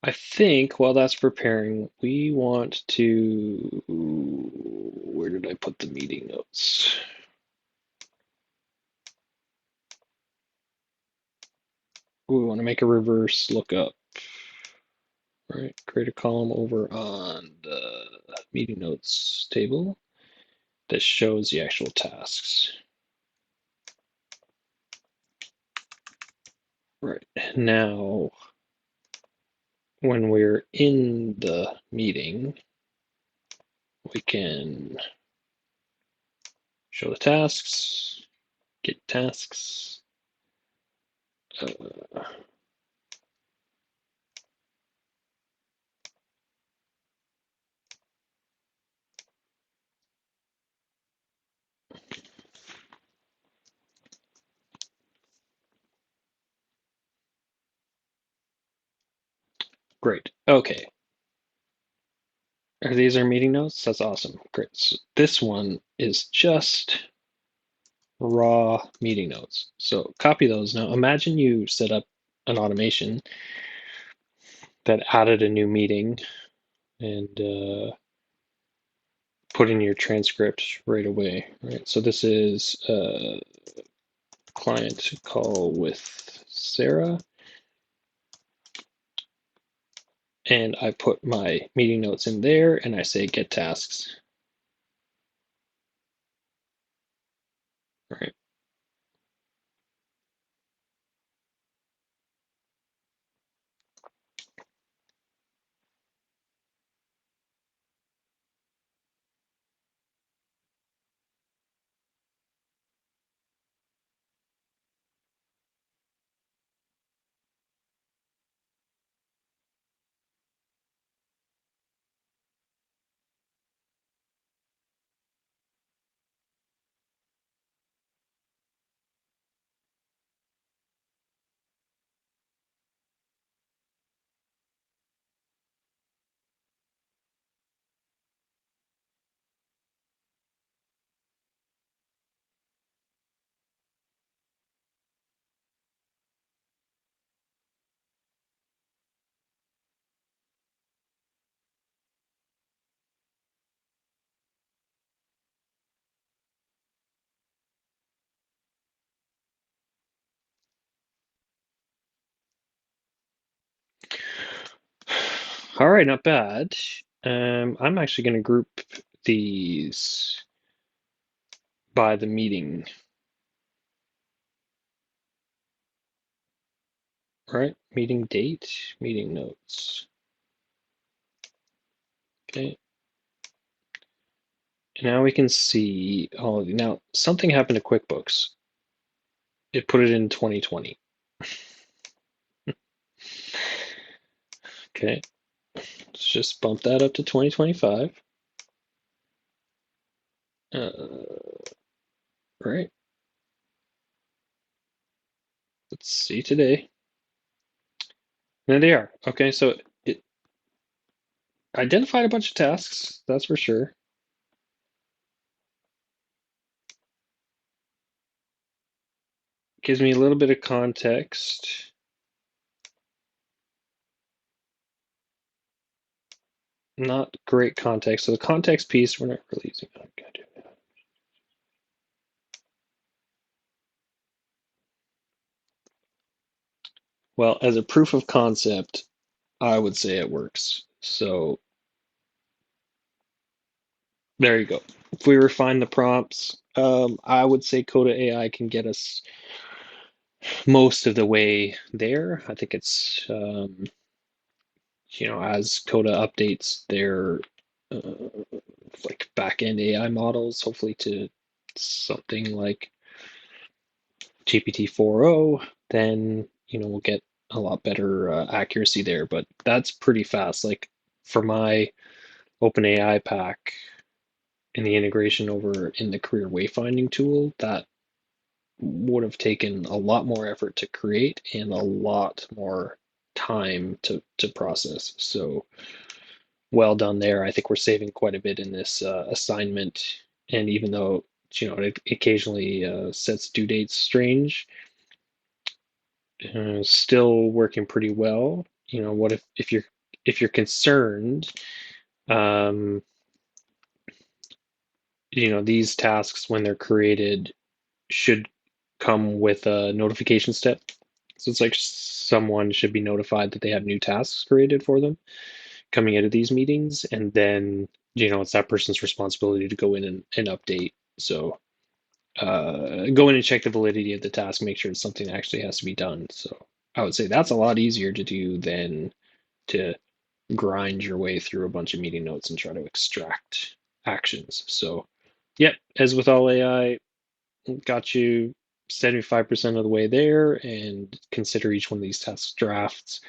I think while that's preparing, we want to. Where did I put the meeting notes? We want to make a reverse lookup. Right, create a column over on the meeting notes table that shows the actual tasks. Right, now when we're in the meeting, we can show the tasks, get tasks. Uh, great. Okay. Are these our meeting notes? That's awesome. Great. So this one is just raw meeting notes. So copy those. Now imagine you set up an automation that added a new meeting and put in your transcript right away. Right. So this is a client call with Sarah, and I put my meeting notes in there, and I say get tasks. Right. All right, not bad. I'm actually going to group these by the meeting. All right, meeting date, meeting notes. Okay. Now we can see all of you. Now, something happened to QuickBooks. It put it in 2020. Okay, let's just bump that up to 2025. Right, let's see today. There they are. Okay, so it identified a bunch of tasks, that's for sure. Gives me a little bit of context. Not great context. So the context piece, we're not really using that. Well, as a proof of concept, I would say it works. So there you go. If we refine the prompts, I would say Coda AI can get us most of the way there. I think it's, as Coda updates their uh, like back-end AI models, hopefully to something like GPT 4.0, then we'll get a lot better accuracy there. But that's pretty fast. Like for my OpenAI pack and the integration over in the career wayfinding tool, that would have taken a lot more effort to create and a lot more time to process. So well done there. I think we're saving quite a bit in this assignment. And even though it occasionally sets due dates strange, still working pretty well. What if you're concerned, um, these tasks when they're created should come with a notification step. So it's like someone should be notified that they have new tasks created for them coming out of these meetings, and then it's that person's responsibility to go in and update. So go in and check the validity of the task, make sure it's something that actually has to be done. So I would say that's a lot easier to do than to grind your way through a bunch of meeting notes and try to extract actions. So, yeah, as with all AI, got you 75% of the way there, and consider each one of these test drafts,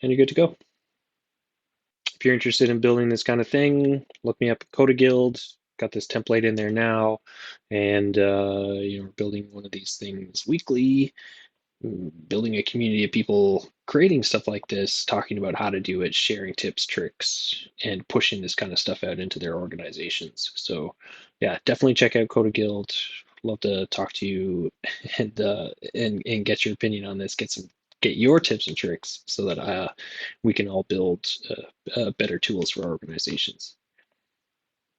and you're good to go. If you're interested in building this kind of thing, look me up at Coda Guild. Got this template in there now, and we're building one of these things weekly, building a community of people creating stuff like this, talking about how to do it, sharing tips, tricks, and pushing this kind of stuff out into their organizations. So, yeah, definitely check out Coda Guild. Love to talk to you and get your opinion on this. Get your tips and tricks so that we can all build better tools for our organizations.